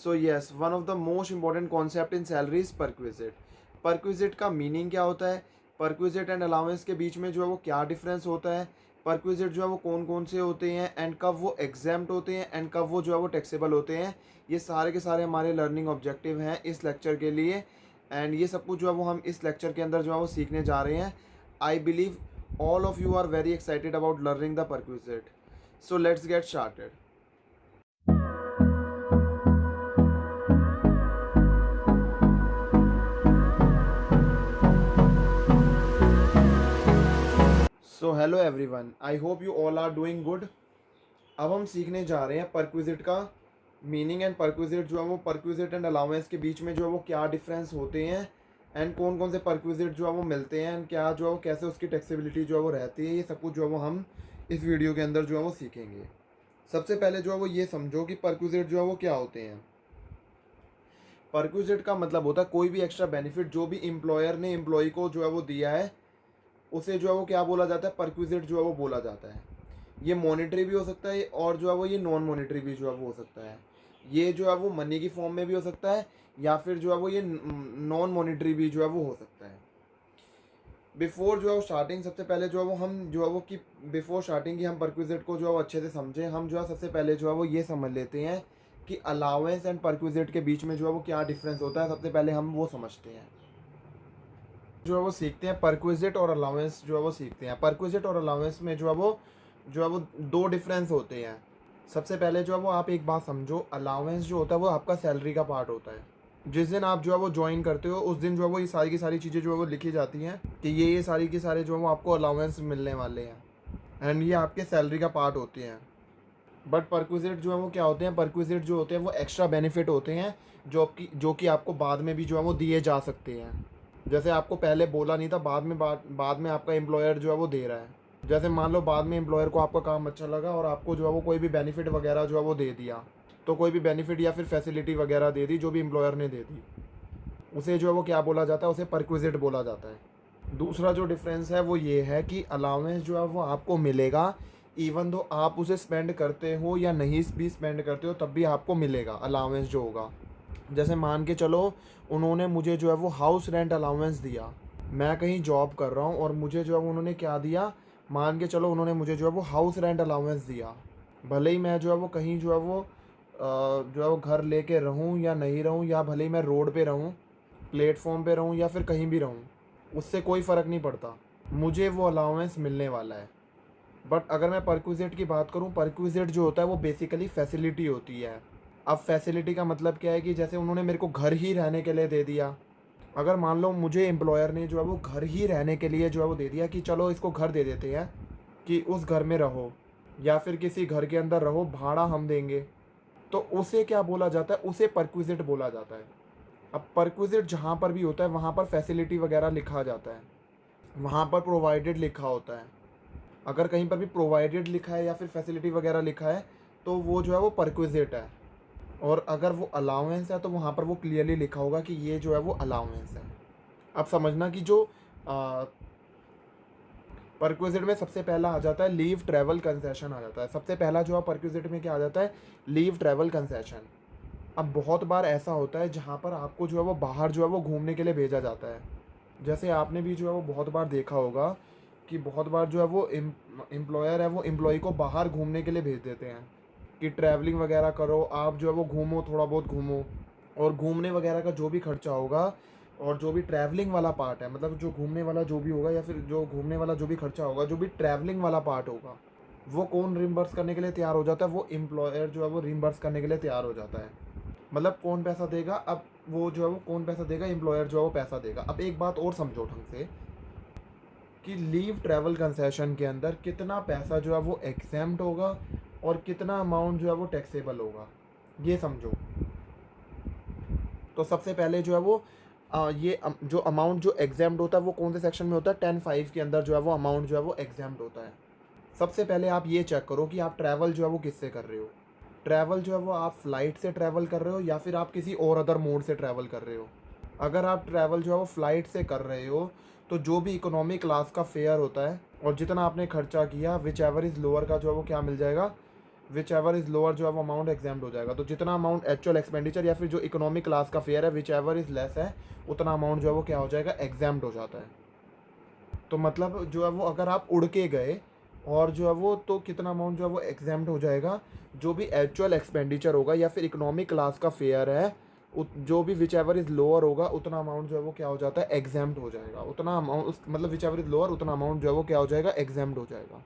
So yes, one of the most important concept in salary is perquisite. Perquisite का meaning क्या होता है, perquisite and allowance के बीच में जो है वो क्या डिफरेंस होता है, परक्विजिट जो है वो कौन कौन से होते हैं एंड कब वो एग्जेम्प्ट होते हैं एंड कब वो जो है वो टैक्सेबल होते हैं, ये सारे के सारे हमारे लर्निंग ऑब्जेक्टिव हैं इस लेक्चर के लिए। एंड ये सब कुछ जो है वो हम इस लेक्चर के अंदर जो है वो सीखने जा रहे हैं। I believe all of you are very excited about learning the perquisite. So let's get started. So hello everyone, I hope you all are doing good. अब हम सीखने जा रहे हैं परक्विजिट का मीनिंग एंड परक्विजिट जो है वो परक्विजिट एंड अलाउंस के बीच में जो है वो क्या डिफरेंस होते हैं एंड कौन कौन से परक्विजिट जो है वो मिलते हैं एंड क्या जो है वो कैसे उसकी टैक्सेबिलिटी जो है वो रहती है, ये सब कुछ जो है वो हम इस वीडियो के अंदर जो है वो सीखेंगे। सबसे पहले जो है वो ये समझो कि परक्विजिट जो है वो क्या होते हैं। परक्विजिट का मतलब होता है कोई भी एक्स्ट्रा बेनिफिट जो भी एम्प्लॉयर ने एम्प्लॉय को जो है वो दिया है, उसे जो है वो क्या बोला जाता है, परक्विजिट जो है वो बोला जाता है। ये मॉनेटरी भी हो सकता है और जो है वो ये नॉन मॉनेटरी भी जो है वो हो सकता है। ये जो है वो मनी की फॉर्म में भी हो सकता है या फिर जो है वो ये नॉन मॉनेटरी भी जो है वो हो सकता है। बिफोर जो है वो स्टार्टिंग, सबसे पहले जो है वो हम जो है वो कि बिफोर स्टार्टिंग की हम परक्विजिट को जो है वो अच्छे से समझें, हम जो है सबसे पहले जो है वो ये समझ लेते हैं कि अलाउंस एंड परक्विजिट के बीच में जो है वो क्या डिफरेंस होता है। सबसे पहले हम वो समझते हैं, जो है वो सीखते हैं परक्विजिट और अलाउंस जो है वो सीखते हैं। परक्विजिट और अलाउंस में जो है वो दो डिफरेंस होते हैं। सबसे पहले जो है वो आप एक बात समझो, अलाउंस जो होता है वो आपका सैलरी का पार्ट होता है। जिस दिन आप जो है वो ज्वाइन करते हो उस दिन जो है वो ये सारी की सारी चीज़ें जो है वो लिखी जाती हैं कि ये सारी की सारे जो है वो आपको अलाउंस मिलने वाले हैं एंड ये आपके सैलरी का पार्ट होते हैं। बट परक्विजिट जो है वो क्या होते हैं, परक्विजिट जो होते हैं वो एक्स्ट्रा बेनिफिट होते हैं जो कि आपको बाद में भी जो है वो दिए जा सकते हैं। जैसे आपको पहले बोला नहीं था, बाद में आपका एम्प्लॉयर जो है वो दे रहा है। जैसे मान लो बाद में एम्प्लॉयर को आपका काम अच्छा लगा और आपको जो है वो कोई भी बेनिफिट वगैरह जो है वो दे दिया, तो कोई भी बेनिफिट या फिर फैसिलिटी वगैरह दे दी जो भी एम्प्लॉयर ने दे दी, उसे जो है वो क्या बोला जाता है, उसे परक्विजिट बोला जाता है। दूसरा जो डिफरेंस है वो ये है कि अलाउंस जो है वो आपको मिलेगा इवन दो आप उसे स्पेंड करते हो या नहीं भी स्पेंड करते हो तब भी आपको मिलेगा अलाउंस जो होगा। जैसे मान के चलो उन्होंने मुझे जो है वो हाउस रेंट अलाउंस दिया, मैं कहीं जॉब कर रहा हूँ और मुझे जो है उन्होंने क्या दिया, मान के चलो उन्होंने मुझे जो है वो हाउस रेंट अलाउंस दिया। भले ही मैं जो है वो कहीं जो है वो घर लेके रहूँ या नहीं रहूँ, या भले ही मैं रोड पे रहूँ, प्लेटफॉर्म पे रहूँ या फिर कहीं भी रहूँ, उससे कोई फ़र्क नहीं पड़ता, मुझे वो अलाउंस मिलने वाला है। बट अगर मैं परक्विजिट की बात करूँ, परक्विजिट जो होता है वो बेसिकली फैसिलिटी होती है। अब फैसिलिटी का मतलब क्या है कि जैसे उन्होंने मेरे को घर ही रहने के लिए दे दिया। अगर मान लो मुझे एम्प्लॉयर ने जो है वो घर ही रहने के लिए जो है वो दे दिया कि चलो इसको घर दे देते हैं कि उस घर में रहो या फिर किसी घर के अंदर रहो, भाड़ा हम देंगे, तो उसे क्या बोला जाता है, उसे परक्विजिट बोला जाता है। अब परक्विजिट जहाँ पर भी होता है वहाँ पर फैसिलिटी वगैरह लिखा जाता है, वहाँ पर प्रोवाइडेड लिखा होता है। अगर कहीं पर भी प्रोवाइडेड लिखा है या फिर फैसिलिटी वगैरह लिखा है तो वो जो है वो परक्विजिट है। और अगर वो अलाउंस है तो वहाँ पर वो क्लियरली लिखा होगा कि ये जो है वो अलाउंस है। अब समझना कि जो परक्विजिट में सबसे पहला आ जाता है लीव ट्रैवल कंसेशन आ जाता है। सबसे पहला जो है परक्विजिट में क्या आ जाता है, लीव ट्रैवल कंसेशन। अब बहुत बार ऐसा होता है जहाँ पर आपको जो है वो बाहर जो है वो घूमने के लिए भेजा जाता है। जैसे आपने भी जो है वो बहुत बार देखा होगा कि बहुत बार जो है वो एम्प्लॉयर है वो एम्प्लॉय को बाहर घूमने के लिए भेज देते हैं कि ट्रैवलिंग वगैरह करो, आप जो है वो घूमो, थोड़ा बहुत घूमो। और घूमने वगैरह का जो भी खर्चा होगा और जो भी ट्रैवलिंग वाला पार्ट है, मतलब जो घूमने वाला जो भी होगा या फिर जो घूमने वाला जो भी खर्चा होगा, जो भी ट्रैवलिंग वाला पार्ट होगा, वो कौन रिम्बर्स करने के लिए तैयार हो जाता है, वो एम्प्लॉयर जो है वो रिम्बर्स करने के लिए तैयार हो जाता है। मतलब कौन पैसा देगा, अब वो जो है वो कौन पैसा देगा, एम्प्लॉयर जो है वो पैसा देगा। अब एक बात और समझो ढंग से कि लीव ट्रैवल कंसेशन के अंदर कितना पैसा जो है वो एग्जेम्प्ट होगा और कितना अमाउंट जो है वो टैक्सेबल होगा, ये समझो। तो सबसे पहले जो है वो जो अमाउंट जो एग्जेम्प्ट होता है वो कौन से सेक्शन में होता है, 10(5) के अंदर जो है वो अमाउंट जो है वो एग्जेम्प्ट होता है। सबसे पहले आप ये चेक करो कि आप ट्रैवल जो है वो किससे कर रहे हो। ट्रैवल जो है वो आप फ़्लाइट से ट्रैवल कर रहे हो या फिर आप किसी और अदर मोड से ट्रैवल कर रहे हो। अगर आप ट्रैवल जो है वो फ़्लाइट से कर रहे हो तो जो भी इकोनॉमी क्लास का फेयर होता है और जितना आपने खर्चा किया, विच एवर इज़ लोअर का जो है वो क्या मिल जाएगा, विच एवर इज़ लोअर जो है वो अमाउंट एग्जाम्ड हो जाएगा। तो जितना अमाउंट एक्चुअल एक्सपेंडिचर या फिर जो इकोनॉमिक क्लास का फेयर है विच एवर इज़ लेस है, उतना अमाउंट जो है वो क्या हो जाएगा, एग्जाम्ड हो जाता है। तो मतलब जो है वो अगर आप उड़ के गए और जो है वो, तो कितना अमाउंट जो है वो एग्जाम्ड हो जाएगा, जो भी एक्चुअल एक्सपेंडिचर होगा या फिर इकोनॉमिक क्लास का फेयर है, जो भी विच एवर इज़ लोअर होगा उतना अमाउंट जो है वो क्या हो जाता है, एग्जाम्ड हो जाएगा। उतना अमाउंट मतलब विच एवर इज़ लोअर उतना अमाउंट जो है वो क्या हो जाएगा, एग्जाम्ड हो जाएगा।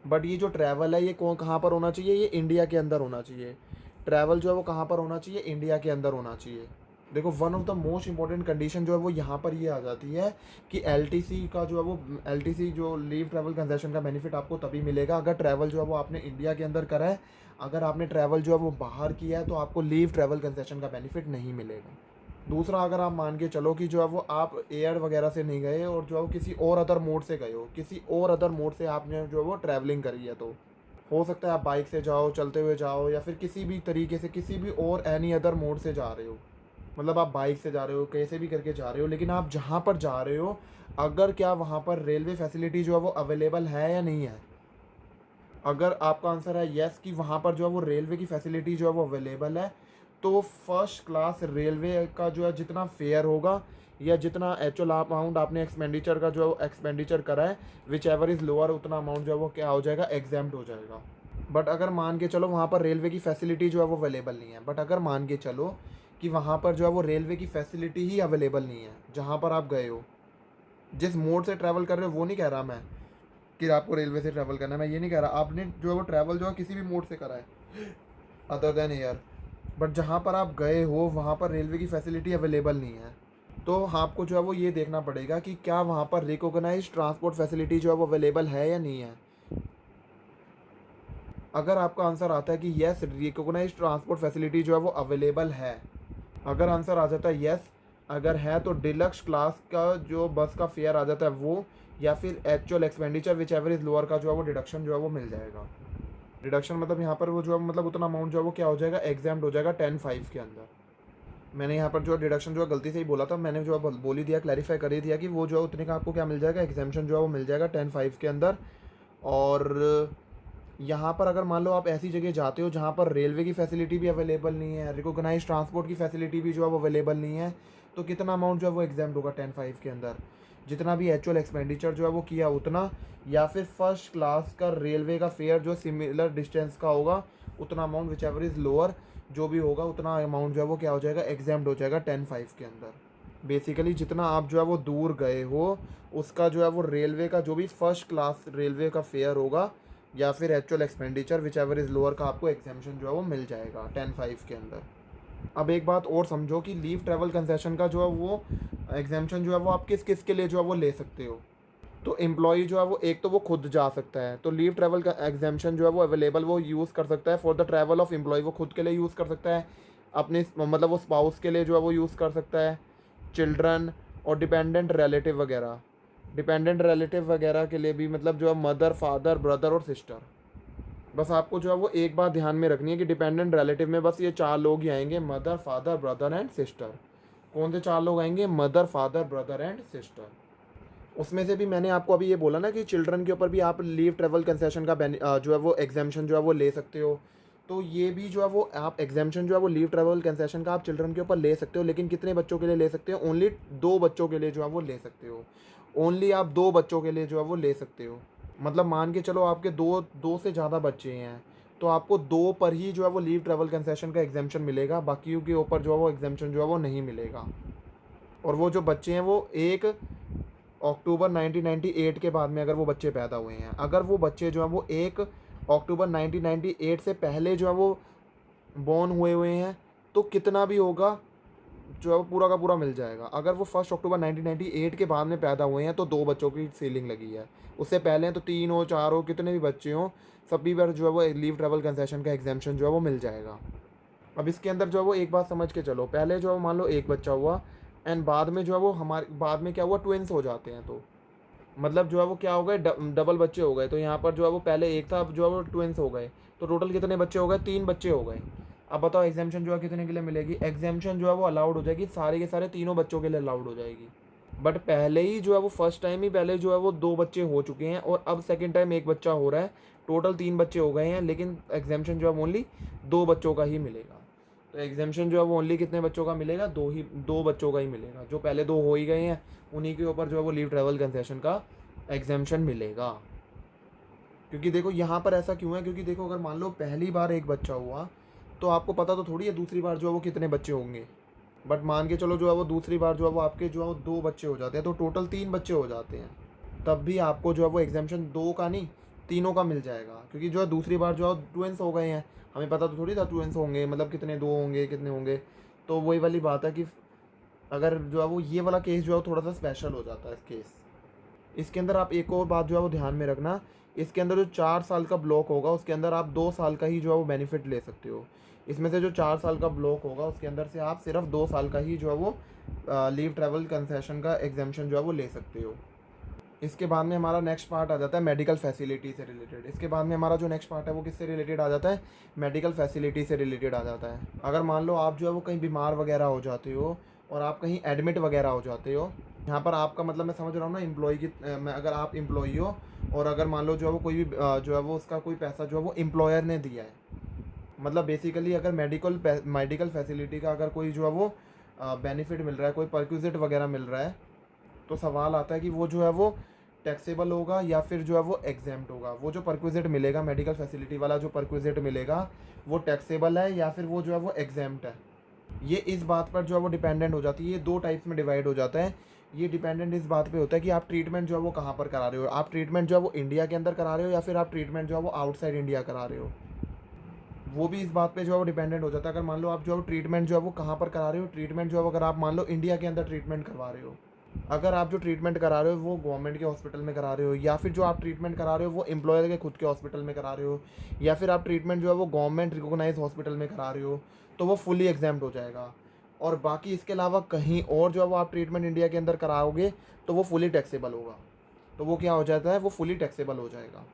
बट ये जो ट्रैवल है ये कहाँ पर होना चाहिए, ये इंडिया के अंदर होना चाहिए। ट्रैवल जो है वो कहाँ पर होना चाहिए, इंडिया के अंदर होना चाहिए। देखो one of the most important condition जो है वो यहाँ पर ये आ जाती है कि एलटीसी का जो है वो, एलटीसी जो लीव ट्रैवल कंसेशन का बेनिफिट आपको तभी मिलेगा अगर ट्रैवल जो है वो आपने इंडिया के अंदर करा है। अगर आपने ट्रैवल जो है वो बाहर किया है तो आपको लीव ट्रैवल कंसेशन का बेनिफिट नहीं मिलेगा। दूसरा, अगर आप मान के चलो कि जो है वो आप एयर वगैरह से नहीं गए और जो है वो किसी और अदर मोड से गए हो, किसी और अदर मोड से आपने जो है वो ट्रैवलिंग करी है, तो हो सकता है आप बाइक से जाओ, चलते हुए जाओ, या फिर किसी भी तरीके से किसी भी और एनी अदर मोड से जा रहे हो। मतलब आप बाइक से जा रहे हो, कैसे भी करके जा रहे हो, लेकिन आप जहाँ पर जा रहे हो अगर क्या वहाँ पर रेलवे फैसिलिटी जो है वो अवेलेबल है या नहीं है। अगर आपका आंसर है येस कि वहाँ पर जो है वो रेलवे की फैसिलिटी जो है वो अवेलेबल है, तो फर्स्ट क्लास रेलवे का जो है जितना फेयर होगा या जितना एक्चुअल अमाउंट आपने एक्सपेंडिचर का जो एक्सपेंडिचर करा है विच एवर इज़ लोअर, उतना अमाउंट जो है वो क्या हो जाएगा, एग्जाम्प्ट हो जाएगा। बट अगर मान के चलो वहाँ पर रेलवे की फैसिलिटी जो है वो अवेलेबल नहीं है, बट अगर मान के चलो कि वहाँ पर जो है वो रेलवे की फैसिलिटी ही अवेलेबल नहीं है जहाँ पर आप गए हो, जिस मोड से ट्रैवल कर रहे हो, वो नहीं कह रहा मैं कि आपको रेलवे से ट्रैवल करना है, मैं ये नहीं कह रहा, आपने जो है वो ट्रैवल जो है किसी भी मोड से करा है अदर देन एयर, बट जहाँ पर आप गए हो वहाँ पर रेलवे की फैसिलिटी अवेलेबल नहीं है, तो आपको जो है वो ये देखना पड़ेगा कि क्या वहाँ पर रिकॉग्नाइज्ड ट्रांसपोर्ट फैसिलिटी जो है वो अवेलेबल है या नहीं है। अगर आपका आंसर आता है कि येस रिकॉग्नाइज्ड ट्रांसपोर्ट फैसिलिटी जो है वो अवेलेबल है, अगर आंसर आ जाता है येस, अगर है तो डिलक्स क्लास का जो बस का फेयर आ जाता है वो, या फिर actual expenditure which ever is lower का जो है वो डिडक्शन जो है वो मिल जाएगा। डिडक्शन मतलब यहाँ पर वो जो है मतलब उतना अमाउंट जो है वो क्या हो जाएगा, एग्जाम्ड हो जाएगा 10(5) के अंदर। मैंने यहाँ पर जो डिडक्शन जो है गलती से ही बोला था, मैंने जो है बोल ही दिया, क्लैरिफाई कर ही दिया कि वो जो है उतने का आपको क्या मिल जाएगा, एग्जाम्पशन जो है वो मिल जाएगा 10(5) के अंदर। और यहाँ पर अगर मान लो आप ऐसी जगह जाते हो जहाँ पर रेलवे की फैसिलिटी भी अवेलेबल नहीं है, रिकॉग्नाइज ट्रांसपोर्ट की फैसिलिटी भी जो है वो अवेलेबल नहीं है, तो कितना अमाउंट जो है वो एग्जाम्प्ट होगा 10(5) के अंदर, जितना भी एक्चुअल एक्सपेंडिचर जो है वो किया उतना, या फिर फर्स्ट क्लास का रेलवे का फेयर जो सिमिलर डिस्टेंस का होगा उतना amount which ever is lower जो भी होगा उतना अमाउंट जो है वो क्या हो जाएगा, एग्जाम्प्ट हो जाएगा 10(5) के अंदर। बेसिकली जितना आप जो है वो दूर गए हो उसका जो है वो रेलवे का जो भी फर्स्ट क्लास रेलवे का फेयर होगा या फिर actual expenditure which ever is lower का आपको एग्जाम्पशन जो है वो मिल जाएगा 10(5) के अंदर। अब एक बात और समझो कि लीव ट्रैवल कंसेशन का जो है वो एग्जाम्पशन जो है वो आप किस किस के लिए जो है वो ले सकते हो। तो एम्प्लॉई जो है वो एक तो वो खुद जा सकता है, तो लीव ट्रैवल का एग्जाम्पशन जो है वो अवेलेबल वो यूज़ कर सकता है for the travel of employ, वो खुद के लिए यूज़ कर सकता है, अपने मतलब वो स्पाउस के लिए जो है वो यूज़ कर सकता है, चिल्ड्रन और डिपेंडेंट रिलेटिव वगैरह, डिपेंडेंट रिलेटिव वगैरह के लिए भी, मतलब जो है मदर, फादर, ब्रदर और सिस्टर। बस आपको जो है वो एक बात ध्यान में रखनी है कि डिपेंडेंट रिलेटिव में बस ये 4 लोग ही आएंगे, mother, father, brother and sister. कौन से 4 लोग आएंगे, mother, father, brother and sister. उसमें से भी मैंने आपको अभी ये बोला ना कि चिल्ड्रन के ऊपर भी आप लीव ट्रैवल कंसेशन का जो है वो एग्जाम्पशन जो है वो ले सकते हो, तो ये भी जो है वो आप एग्जाम्पशन जो है वो लीव ट्रैवल कंसेशन का आप चिल्ड्रन के ऊपर ले सकते हो, लेकिन कितने बच्चों के लिए ले सकते हो, ओनली 2 बच्चों के लिए जो है वो ले सकते हो, ओनली आप 2 बच्चों के लिए जो है वो ले सकते हो। मतलब मान के चलो आपके दो से ज़्यादा बच्चे हैं तो आपको 2 पर ही जो है वो लीव ट्रैवल कंसेशन का एग्जाम्पशन मिलेगा, बाकियों के ऊपर जो है वो एग्जाम्पशन जो है वो नहीं मिलेगा। और वो जो बच्चे हैं वो 1 अक्टूबर 1998 के बाद में अगर वो बच्चे पैदा हुए हैं, अगर वो बच्चे जो हैं वो 1 अक्टूबर 1998 से पहले जो है वो बॉर्न हुए हैं तो कितना भी होगा जो है वो पूरा का पूरा मिल जाएगा। अगर वो 1 अक्टूबर 1998 के बाद में पैदा हुए हैं तो 2 बच्चों की सीलिंग लगी है, उससे पहले हैं तो 3 हो, 4 हो, कितने भी बच्चे हों, सभी पर जो है वो लीव ट्रैवल कंसेशन का एग्जाम्पशन जो है वो मिल जाएगा। अब इसके अंदर जो है वो एक बात समझ के चलो, पहले जो है मान लो 1 बच्चा हुआ एंड बाद में जो है वो हमारे बाद में क्या हुआ, ट्विंस हो जाते हैं, तो मतलब जो है वो क्या हो गए, डबल बच्चे हो गए। तो यहाँ पर जो है वो पहले 1 था, अब जो है वो ट्विंस हो गए, तो टोटल कितने बच्चे हो गए, 3 बच्चे हो गए। अब बताओ एग्जाम्पशन जो है कितने के लिए मिलेगी, एग्जाम्पशन जो है वो अलाउड हो जाएगी सारे के सारे तीनों बच्चों के लिए अलाउड हो जाएगी। बट पहले ही जो है वो फर्स्ट टाइम ही पहले जो है वो 2 बच्चे हो चुके हैं और अब सेकेंड टाइम 1 बच्चा हो रहा है, टोटल 3 बच्चे हो गए हैं, लेकिन एग्जेम्पशन जो है ओनली 2 बच्चों का ही मिलेगा। तो एग्जेम्पशन जो है वो ओनली कितने बच्चों का मिलेगा, 2 बच्चों का ही मिलेगा। जो पहले 2 हो ही गए हैं उन्हीं के ऊपर जो है वो लीव ट्रैवल कंसेशन का एग्जेम्पशन मिलेगा। क्योंकि देखो यहाँ पर ऐसा क्यों है, क्योंकि देखो अगर मान लो पहली बार एक बच्चा हुआ तो आपको पता तो थोड़ी है दूसरी बार जो है वो कितने बच्चे होंगे। बट मान के चलो जो है वो दूसरी बार जो है वो आपके जो है वो 2 बच्चे हो जाते हैं, तो टोटल 3 बच्चे हो जाते हैं। तब भी आपको जो है वो एग्जामेशन 2 का नहीं, तीनों का मिल जाएगा। क्योंकि जो है दूसरी बार जो है ट्विंस हो गए हैं, हमें पता तो थोड़ी था ट्विंस होंगे, मतलब कितने 2 होंगे कितने होंगे। तो वही वाली बात है कि अगर जो है वो ये वाला केस जो है थोड़ा सा स्पेशल हो जाता है इस केस। इसके अंदर आप एक और बात जो है वो ध्यान में रखना, इसके अंदर जो 4 साल का ब्लॉक होगा उसके अंदर आप 2 साल का ही जो है वो बेनिफिट ले सकते हो। इसमें से जो 4 साल का ब्लॉक होगा उसके अंदर से आप सिर्फ 2 साल का ही जो है वो लीव ट्रैवल कंसेशन का एग्जामेशन जो है वो ले सकते हो। इसके बाद में हमारा नेक्स्ट पार्ट आ जाता है मेडिकल फैसिलिटी से रिलेटेड। इसके बाद में हमारा जो नेक्स्ट पार्ट है वो किससे रिलेटेड आ जाता है, मेडिकल फैसिलिटी से रिलेटेड आ जाता है। अगर मान लो आप जो है वो कहीं बीमार वगैरह हो जाते हो और आप कहीं एडमिट वगैरह हो जाते हो, यहाँ पर आपका मतलब मैं समझ रहा हूँ ना एम्प्लॉय की, मैं अगर आप एम्प्लॉई हो और अगर मान लो जो है वो कोई भी जो है वो उसका कोई पैसा जो है वो एम्प्लॉयर ने दिया है, मतलब बेसिकली अगर मेडिकल फैसिलिटी का अगर कोई जो है वो बेनिफिट मिल रहा है, कोई परक्विजिट वगैरह मिल रहा है, तो सवाल आता है कि वो जो है वो टैक्सेबल होगा या फिर जो है वो एग्जेम्प्ट होगा। वो जो परक्विजिट मिलेगा, मेडिकल फैसिलिटी वाला जो परक्विजिट मिलेगा वो टैक्सेबल है या फिर वो जो है वो एग्जेम्प्ट है। ये इस बात पर जो है वो डिपेंडेंट हो जाती है। ये 2 टाइप्स में डिवाइड हो जाता है। ये डिपेंडेंट इस बात पे होता है कि आप ट्रीटमेंट जो है वो कहाँ पर करा रहे हो। आप ट्रीटमेंट जो है वो इंडिया के अंदर करा रहे हो या फिर आप ट्रीटमेंट जो है वो आउटसाइड इंडिया करा रहे हो, वो भी इस बात पे जो है वो डिपेंडेंट हो जाता है। अगर मान लो आप जो है ट्रीटमेंट जो है वो कहाँ पर करा रहे हो, ट्रीटमेंट जो है अगर आप मान लो इंडिया के अंदर ट्रीटमेंट करवा रहे हो, अगर आप जो ट्रीटमेंट करा रहे हो वो गवर्नमेंट के हॉस्पिटल में करा रहे हो या फिर जो आप ट्रीटमेंट करा रहे हो वो एम्प्लॉयर के खुद के हॉस्पिटल में करा रहे हो या फिर आप ट्रीटमेंट जो है वो गवर्नमेंट रिकॉग्नाइज हॉस्पिटल में करा रहे हो, तो वो फुली एग्जाम्प्ट हो जाएगा। और बाकी इसके अलावा कहीं और जो है वो आप ट्रीटमेंट इंडिया के अंदर कराओगे तो वो फुली टैक्सेबल होगा। तो वो क्या हो जाता है, वो फुली टैक्सेबल हो जाएगा।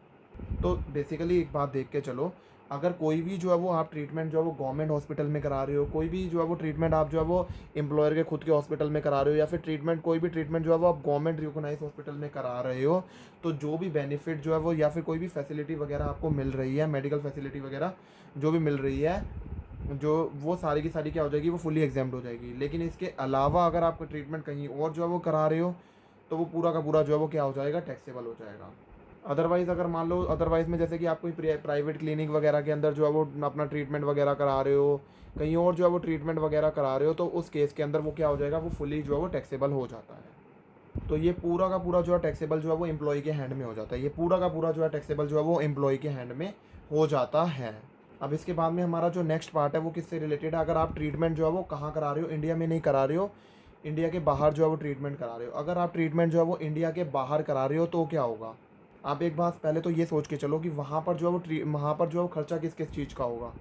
तो बेसिकली एक बात देख के चलो, अगर कोई भी जो है वो आप ट्रीटमेंट जो है वो गवर्नमेंट हॉस्पिटल में करा रहे हो, कोई भी जो है वो ट्रीटमेंट आप जो है वो एम्प्लॉयर के खुद के हॉस्पिटल में करा रहे हो या फिर ट्रीटमेंट कोई भी ट्रीटमेंट जो है वो आप गवर्नमेंट रिकॉग्नाइज हॉस्पिटल में करा रहे हो, तो जो भी बेनिफिट जो है वो या फिर कोई भी फैसिलिटी वगैरह आपको मिल रही है, मेडिकल फैसिलिटी वगैरह जो भी मिल रही है, जो वो सारी की सारी क्या हो जाएगी, वो फुली एग्जाम्प्ट हो जाएगी। लेकिन इसके अलावा अगर आपका ट्रीटमेंट कहीं और जो है वो करा रहे हो तो वो पूरा का पूरा जो है वो क्या हो जाएगा, टैक्सेबल हो जाएगा। अदरवाइज़ अगर मान लो अदरवाइज़ में जैसे कि आप कोई प्राइवेट क्लिनिक वगैरह के अंदर जो है वो अपना ट्रीटमेंट वगैरह करा रहे हो, कहीं और जो है वो ट्रीटमेंट वगैरह करा रहे हो, तो उस केस के अंदर वो क्या हो जाएगा, वो फुली जो है वो टैक्सेबल हो जाता है। तो ये पूरा का पूरा जो है टैक्सेबल जो है वो एम्प्लॉय के हैंड में हो जाता है। ये पूरा का पूरा जो है टैक्सेबल जो है वो एम्प्लॉय के हैंड में हो जाता है। अब इसके बाद में हमारा जो नेक्स्ट पार्ट है वो किससे रिलेटेड है, अगर आप ट्रीटमेंट जो है वो कहाँ करा रहे हो, इंडिया में नहीं करा रहे हो, इंडिया के बाहर जो है वो ट्रीटमेंट करा रहे हो। अगर आप ट्रीटमेंट जो है वो इंडिया के बाहर करा रहे हो तो क्या होगा, आप एक बात पहले तो ये सोच के चलो कि वहाँ पर जो है वो वहाँ पर जो है वो खर्चा किस किस चीज़ का होगा।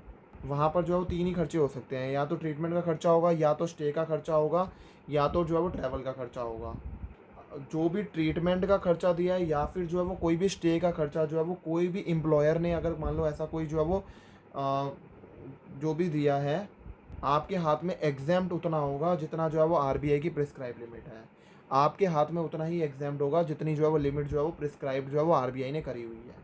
वहाँ पर जो है वो 3 ही खर्चे हो सकते हैं, या तो ट्रीटमेंट का खर्चा होगा, या तो स्टे का खर्चा होगा, या तो जो है वो ट्रैवल का खर्चा होगा। जो भी ट्रीटमेंट का खर्चा दिया है या फिर जो है वो कोई भी स्टे का खर्चा जो है वो कोई भी एम्प्लॉयर ने, अगर मान लो ऐसा कोई जो है वो जो भी दिया है, आपके हाथ में एग्जाम्प्ट उतना होगा जितना जो है वो आरबीआई की प्रिस्क्राइब लिमिट है। आपके हाथ में उतना ही एग्जाम्प्ट होगा जितनी जो है वो लिमिट जो है वो प्रिस्क्राइब जो है वो आरबीआई ने करी हुई है।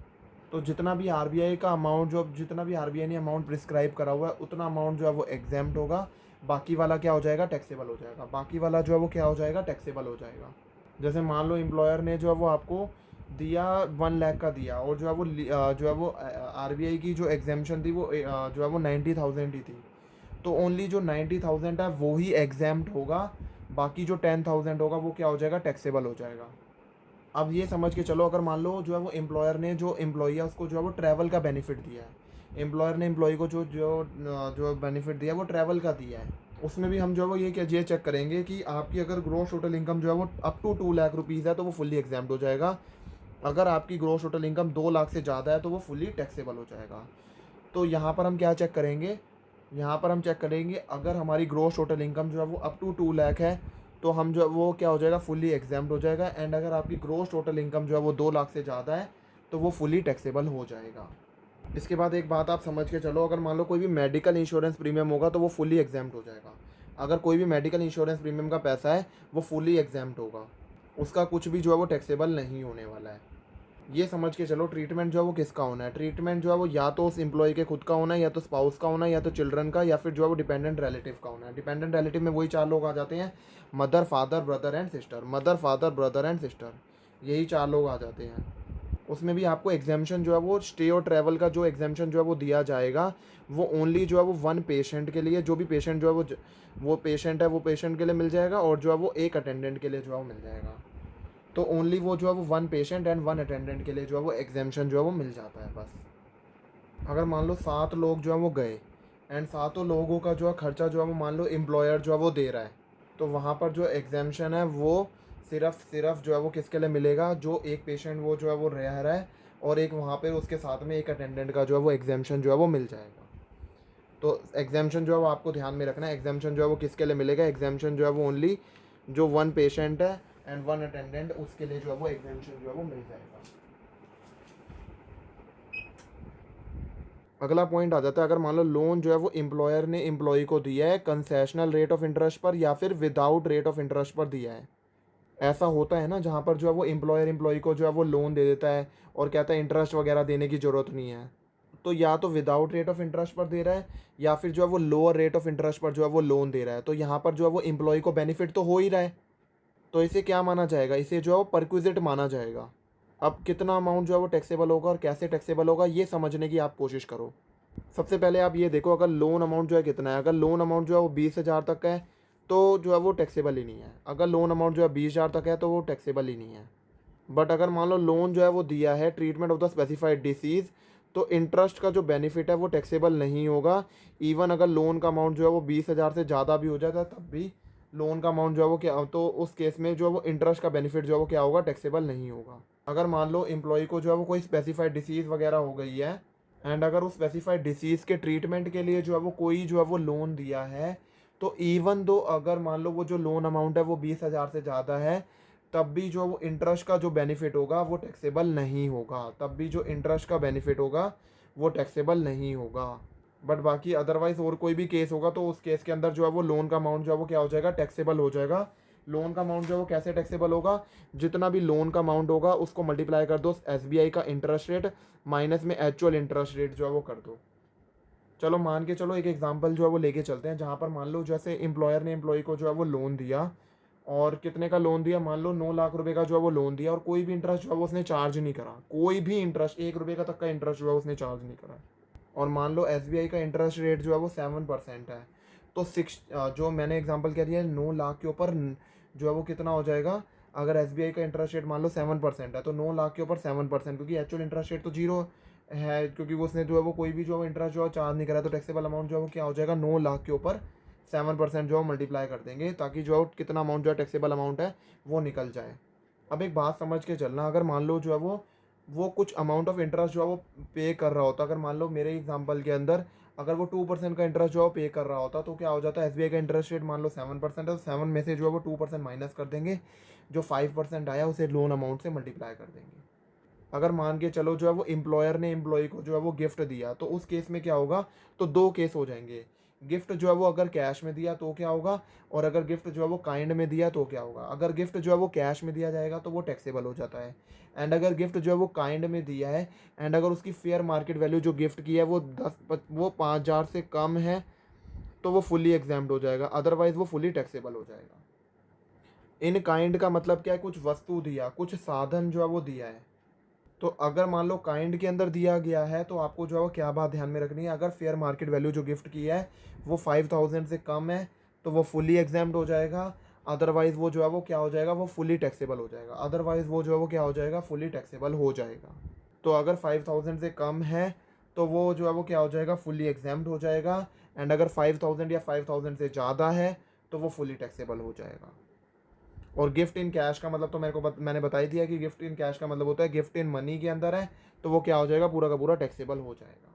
तो जितना भी आरबीआई का अमाउंट जितना भी आरबीआई ने अमाउंट प्रिस्क्राइब करा हुआ है उतना अमाउंट जो है वो एग्जाम्प्ट होगा। बाकी वाला क्या हो जाएगा, टैक्सेबल हो जाएगा। बाकी वाला जो है वो क्या हो जाएगा, टैक्सेबल हो जाएगा। जैसे मान लो एम्प्लॉयर ने जो है वो आपको दिया 1 लाख का दिया और जो है वो आरबीआई की जो एग्जाम्पशन थी वो जो है वो 90,000 ही थी, तो ओनली जो 90,000 है वो ही एग्जाम्प्ट होगा। बाकी जो 10,000 होगा वो क्या हो जाएगा, टैक्सेबल हो जाएगा। अब ये समझ के चलो, अगर मान लो जो है वो एम्प्लॉयर ने जो एम्प्लॉई है उसको जो है वो ट्रैवल का बेनिफिट दिया है, एम्प्लॉयर ने एम्प्लॉई को जो जो जो बेनिफिट दिया है वो ट्रैवल का दिया है, उसमें भी हम जो है वो ये चेक करेंगे कि आपकी अगर ग्रॉस टोटल इनकम जो है वो अप टू 2 लाख रुपीज़ है तो वो फुल्ली एग्जाम्प्ट हो जाएगा। अगर आपकी ग्रॉस टोटल इनकम 2 लाख से ज़्यादा है तो वो फुल्ली टैक्सेबल हो जाएगा। तो यहाँ पर हम क्या चेक करेंगे, यहाँ पर हम चेक करेंगे अगर हमारी ग्रॉस टोटल इनकम जो है वो अप टू 2 लाख है तो हम जो वो क्या हो जाएगा, फुल्ली एग्जाम्प्ट हो जाएगा। एंड अगर आपकी ग्रॉस टोटल इनकम जो है वो 2 लाख से ज़्यादा है तो वो फुल्ली टैक्सेबल हो जाएगा। इसके बाद एक बात आप समझ के चलो, अगर मान लो कोई भी मेडिकल इंश्योरेंस प्रीमियम होगा तो वो फुल्ली एग्जाम्प्ट हो जाएगा। अगर कोई भी मेडिकल इंश्योरेंस प्रीमियम का पैसा है वो फुल्ली एग्जाम्प्ट होगा, उसका कुछ भी जो है वो टैक्सेबल नहीं होने वाला है। ये समझ के चलो ट्रीटमेंट जो है वो किसका होना है। ट्रीटमेंट जो है वो या तो उस एम्प्लॉय के खुद का होना है, या तो स्पाउस का होना है, या तो चिल्ड्रन का, या फिर जो है वो डिपेंडेंट रिलेटिव का होना है। डिपेंडेंट रिलेटिव में वही 4 लोग आ जाते हैं, mother father brother and sister. Mother father brother and sister, यही 4 लोग आ जाते हैं। उसमें भी आपको एग्जामेशन जो है वो स्टे और ट्रैवल का जो एग्जामेशन जो है वो दिया जाएगा, वो ओनली जो है वो 1 पेशेंट के लिए, जो भी पेशेंट जो है वो पेशेंट है वो पेशेंट के लिए मिल जाएगा, और जो है वो एक अटेंडेंट के लिए जो है वो मिल जाएगा। तो ओनली वो जो है वो 1 पेशेंट एंड 1 अटेंडेंट के लिए जो है वो एग्जामेशन जो है वो मिल जाता है बस। अगर मान लो 7 लोग जो है वो गए, एंड 7 लोगों का जो है खर्चा जो है वो मान लो एम्प्लॉयर जो है वो दे रहा है, तो वहाँ पर जो एग्जामेशन है वो सिर्फ जो है वो किसके लिए मिलेगा, जो एक पेशेंट वो जो है वो रह रहा है, और एक वहाँ पे उसके साथ में एक अटेंडेंट का जो है वो एग्जामेशन जो है वो मिल जाएगा। तो एग्जामेशन जो है वो आपको ध्यान में रखना है। एग्जामेशन जो है वो किसके लिए मिलेगा, एग्जामेशन जो है वो ओनली जो 1 पेशेंट है एंड 1 अटेंडेंट, उसके लिए जो है वो एग्जामेशन जो है वो मिल जाएगा। अगला पॉइंट आ जाता है, अगर मान लो लोन जो है वो एम्प्लॉयर ने एम्प्लॉय को दिया है कंसेशनल रेट ऑफ इंटरेस्ट पर या फिर विदाउट रेट ऑफ इंटरेस्ट पर दिया है। ऐसा होता है ना, जहाँ पर जो है वो एम्प्लॉयर एम्प्लॉय को जो है वो लोन दे देता है और कहता है इंटरेस्ट वगैरह देने की ज़रूरत नहीं है। तो या तो विदाउट रेट ऑफ इंटरेस्ट पर दे रहा है, या फिर जो है वो लोअर रेट ऑफ इंटरेस्ट पर जो है वो लोन दे रहा है। तो यहाँ पर जो है वो एम्प्लॉय को बेनिफिट तो हो ही रहा है, तो इसे क्या माना जाएगा, इसे जो है वो परक्विजिट माना जाएगा। अब कितना अमाउंट जो है वो टैक्सेबल होगा और कैसे टैक्सेबल होगा, ये समझने की आप कोशिश करो। सबसे पहले आप ये देखो, अगर लोन अमाउंट जो है कितना है, अगर लोन अमाउंट जो है वो 20,000 तक का है तो जो है वो टैक्सेबल ही नहीं है। अगर लोन अमाउंट जो है 20,000 तक है तो वो टैक्सेबल ही नहीं है। बट अगर मान लो लोन जो है वो दिया है treatment of the specified disease, तो इंटरेस्ट का जो बेनिफिट है वो टैक्सेबल नहीं होगा। इवन अगर लोन का अमाउंट जो है वो 20,000 से ज़्यादा भी हो जाता है, तब भी लोन का अमाउंट जो है वो क्या, तो उस केस में जो है वो इंटरेस्ट का बेनिफिट जो है वो क्या होगा, टैक्सेबल नहीं होगा। अगर मान लो एम्प्लॉय को जो है वो कोई स्पेसिफाइड डिसीज़ वगैरह हो गई है, एंड अगर उस स्पेसिफाइड डिसीज़ के ट्रीटमेंट के लिए जो है वो कोई जो है वो लोन दिया है, तो इवन दो अगर मान लो वो जो लोन अमाउंट है वो 20,000 से ज़्यादा है, तब भी जो वो इंटरेस्ट का जो बेनिफिट होगा वो टैक्सेबल नहीं होगा। तब भी जो इंटरेस्ट का बेनिफिट होगा वो टैक्सेबल नहीं होगा। बट बाकी अदरवाइज और कोई भी केस होगा तो उस केस के अंदर जो है वो लोन का अमाउंट जो है वो क्या हो जाएगा, टैक्सेबल हो जाएगा। लोन का अमाउंट जो है वो कैसे टैक्सेबल होगा, जितना भी लोन का अमाउंट होगा उसको मल्टीप्लाई कर दो एसबीआई का इंटरेस्ट रेट माइनस में एक्चुअल इंटरेस्ट रेट जो है वो कर दो। चलो मान के चलो एक एग्जांपल जो है वो लेके चलते हैं, जहाँ पर मान लो जैसे एम्प्लॉयर ने एम्प्लॉय को जो है वो लोन दिया, और कितने का लोन दिया, मान लो 9 लाख रुपए का जो है वो लोन दिया, और कोई भी इंटरेस्ट जो है वो उसने चार्ज नहीं करा, कोई भी इंटरेस्ट 1 रुपये का तक का इंटरेस्ट जो है उसने चार्ज नहीं करा। और मान लो एसबीआई का इंटरेस्ट रेट जो है वो 7% है, तो जो मैंने एग्जांपल कह दिया है 9 लाख के ऊपर जो है वो कितना हो जाएगा, अगर एसबीआई का इंटरेस्ट रेट मान लो 7% है, तो 9 लाख के ऊपर 7%, क्योंकि एक्चुअल इंटरेस्ट रेट तो जीरो है, क्योंकि वो उसने जो है वो कोई भी जो इंटरेस्ट जो है चार्ज नहीं करा, तो टैक्सेबल अमाउंट जो है वो क्या हो जाएगा, 9 लाख के ऊपर 7% जो है मल्टीप्लाई कर देंगे, ताकि जो है कितना अमाउंट जो है टैक्सेबल अमाउंट है वो निकल जाए। अब एक बात समझ के चलना, अगर मान लो जो है वो कुछ अमाउंट ऑफ इंटरेस्ट जो है वो पे कर रहा होता, अगर मान लो मेरे एग्जांपल के अंदर अगर वो 2% का इंटरेस्ट जो है पे कर रहा होता, तो क्या हो जाता है, एसबीआई का इंटरेस्ट रेट मान लो 7% है, तो 7 में से जो है वो 2% माइनस कर देंगे, जो 5% आया उसे लोन अमाउंट से मल्टीप्लाई कर देंगे। अगर मान के चलो जो है वो एम्प्लॉयर ने एम्प्लॉय को जो है वो गिफ्ट दिया, तो उस केस में क्या होगा, तो 2 केस हो जाएंगे। गिफ्ट जो है वो अगर कैश में दिया तो क्या होगा, और अगर गिफ्ट जो है वो काइंड में दिया तो क्या होगा। अगर गिफ्ट जो है वो कैश में दिया जाएगा तो वो टैक्सेबल हो जाता है, एंड अगर गिफ्ट जो है वो काइंड में दिया है, एंड अगर उसकी फेयर मार्केट वैल्यू जो गिफ्ट की है वो 5,000 से कम है, तो वो फुली एग्जाम्प्ट हो जाएगा, अदरवाइज वो फुली टैक्सेबल हो जाएगा। इन काइंड का मतलब क्या है, कुछ वस्तु दिया, कुछ साधन जो है वो दिया है। तो अगर मान लो काइंड के अंदर दिया गया है, तो आपको जो है वो क्या बात ध्यान में रखनी है, अगर फेयर मार्केट वैल्यू जो गिफ्ट की है वो 5,000 से कम है, तो वो फुली एग्जाम्प्ट हो जाएगा, अदरवाइज वो जो है वो क्या हो जाएगा, वो फुली टैक्सेबल हो जाएगा, अदरवाइज वो जो है वो क्या हो जाएगा, फुली टैक्सेबल हो जाएगा। तो अगर 5,000 से कम है तो वो जो है वो क्या हो जाएगा, फुली एग्जाम्प्ट हो जाएगा, एंड अगर 5,000 या 5,000 से ज़्यादा है तो वो फुली टैक्सेबल हो जाएगा। और गिफ्ट इन कैश का मतलब तो मैंने बता ही दिया कि गिफ्ट इन कैश का मतलब होता है गिफ्ट इन मनी के अंदर है, तो वो क्या हो जाएगा, पूरा का पूरा टैक्सेबल हो जाएगा।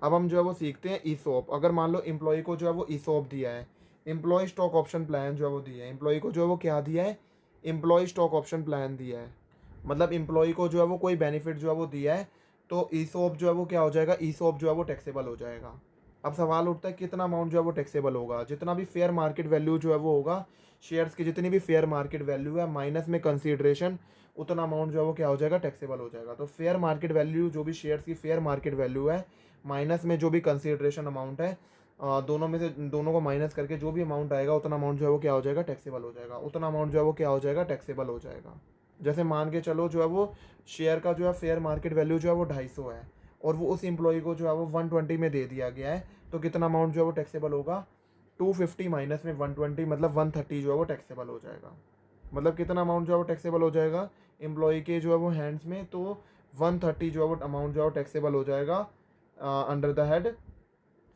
अब हम जो है वो सीखते हैं ईसॉप। अगर मान लो एम्प्लॉय को जो है वो ईसॉप दिया है, एम्प्लॉय स्टॉक ऑप्शन प्लान जो है वो दिया है, एम्प्लॉय को जो है वो क्या दिया है, एम्प्लॉय स्टॉक ऑप्शन प्लान दिया है, मतलब एम्प्लॉय को जो है वो कोई बेनिफिट जो है वो दिया है, तो ईसॉप जो है वो क्या हो जाएगा, ईसॉप जो है वो टैक्सेबल हो जाएगा। अब सवाल उठता है कितना अमाउंट जो है वो टैक्सेबल होगा। जितना भी फेयर मार्केट वैल्यू जो है वो होगा, शेयर्स की जितनी भी फेयर मार्केट वैल्यू है माइनस में कंसीडरेशन, उतना अमाउंट जो है वो क्या हो जाएगा, टैक्सेबल हो जाएगा। तो फेयर मार्केट वैल्यू जो भी शेयर्स की फेयर मार्केट वैल्यू है माइनस में जो भी कंसीडरेशन अमाउंट है, दोनों में से दोनों को माइनस करके जो भी अमाउंट आएगा उतना अमाउंट जो है वो क्या हो जाएगा, टैक्सेबल हो जाएगा। उतना अमाउंट जो है वो क्या हो जाएगा, टैक्सेबल हो जाएगा। जैसे मान के चलो जो है वो शेयर का जो है फेयर मार्केट वैल्यू जो है वो 250 है और वो उस एम्प्लॉय को जो है वो 120 में दे दिया गया है, तो कितना अमाउंट जो है वो टैक्सेबल होगा, 250 माइनस में 120 मतलब 130 जो है वो टैक्सेबल हो जाएगा। मतलब कितना अमाउंट जो है वो टैक्सेबल हो जाएगा एम्प्लॉय के जो है वो हैंड्स में, तो 130 जो है वो अमाउंट जो है वो टैक्सेबल हो जाएगा अंडर द हेड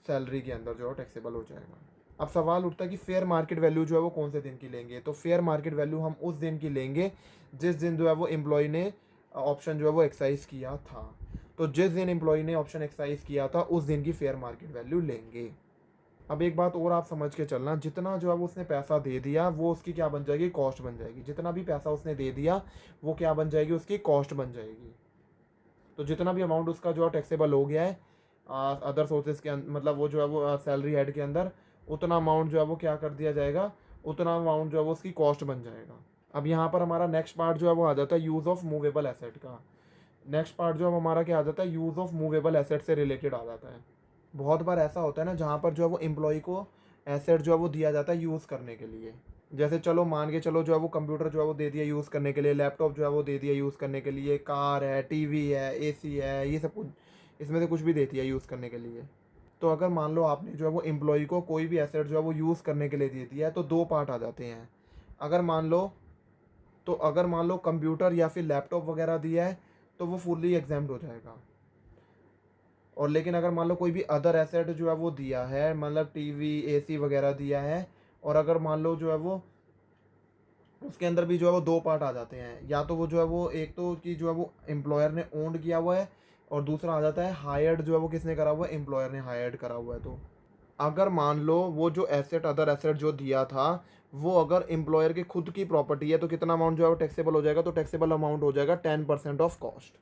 सैलरी के अंदर जो है टैक्सेबल हो जाएगा। अब सवाल उठता है कि फेयर मार्केट वैल्यू जो है वो कौन से दिन की लेंगे। तो फेयर मार्केट वैल्यू हम उस दिन की लेंगे जिस दिन जो है वो एम्प्लॉय ने ऑप्शन जो है वो एक्सरसाइज किया था। तो जिस दिन एम्प्लॉय ने ऑप्शन एक्सरसाइज किया था उस दिन की फेयर मार्केट वैल्यू लेंगे। अब एक बात और आप समझ के चलना, जितना जो है वो उसने पैसा दे दिया वो उसकी क्या बन जाएगी, कॉस्ट बन जाएगी। जितना भी पैसा उसने दे दिया वो क्या बन जाएगी, उसकी कॉस्ट बन जाएगी। तो जितना भी अमाउंट उसका जो है टैक्सेबल हो गया है अदर सोर्सेज के मतलब वो जो है वो सैलरी हेड के अंदर, उतना अमाउंट जो है वो क्या कर दिया जाएगा, उतना अमाउंट जो है वो उसकी कॉस्ट बन जाएगा। अब यहाँ पर हमारा नेक्स्ट पार्ट जो है वो आ जाता है यूज़ ऑफ मूवेबल एसेट का। नेक्स्ट पार्ट जो है हमारा क्या आ जाता है, यूज़ ऑफ मूवेबल एसेट से रिलेटेड आ जाता है। बहुत बार ऐसा होता है ना जहाँ पर जो है वो एम्प्लॉय को एसेट जो है वो दिया जाता है यूज़ करने के लिए। जैसे चलो मान के चलो जो है वो कंप्यूटर जो है वो दे दिया यूज़ करने के लिए, लैपटॉप जो है वो दे दिया यूज़ करने के लिए, कार है, टीवी है, एसी है, ये सब कुछ इसमें से कुछ भी देती है यूज़ करने के लिए। तो अगर मान लो आपने जो है वो एम्प्लॉय को कोई भी एसेट जो है वो यूज़ करने के लिए दे दिया है, तो दो पार्ट आ जाते हैं। अगर मान लो कंप्यूटर या फिर लैपटॉप वगैरह दिया है तो वो फुल्ली एग्जाम्ड हो जाएगा। और लेकिन अगर मान लो कोई भी अदर एसेट जो है वो दिया है, मतलब टीवी, एसी वगैरह दिया है, और अगर मान लो जो है वो उसके अंदर भी जो है वो दो पार्ट आ जाते हैं। या तो वो जो है वो एक तो कि जो है वो एम्प्लॉयर ने ओन्ड किया हुआ है, और दूसरा आ जाता है हायर्ड जो है वो किसने करा हुआ है, एम्प्लॉयर ने हायर्ड करा हुआ है। तो अगर मान लो वो जो एसेट अदर एसेट जो दिया था वो अगर एम्प्लॉयर की खुद की प्रॉपर्टी है, तो कितना अमाउंट जो है वो टैक्सेबल हो जाएगा, तो टैक्सेबल अमाउंट हो जाएगा 10% ऑफ कॉस्ट।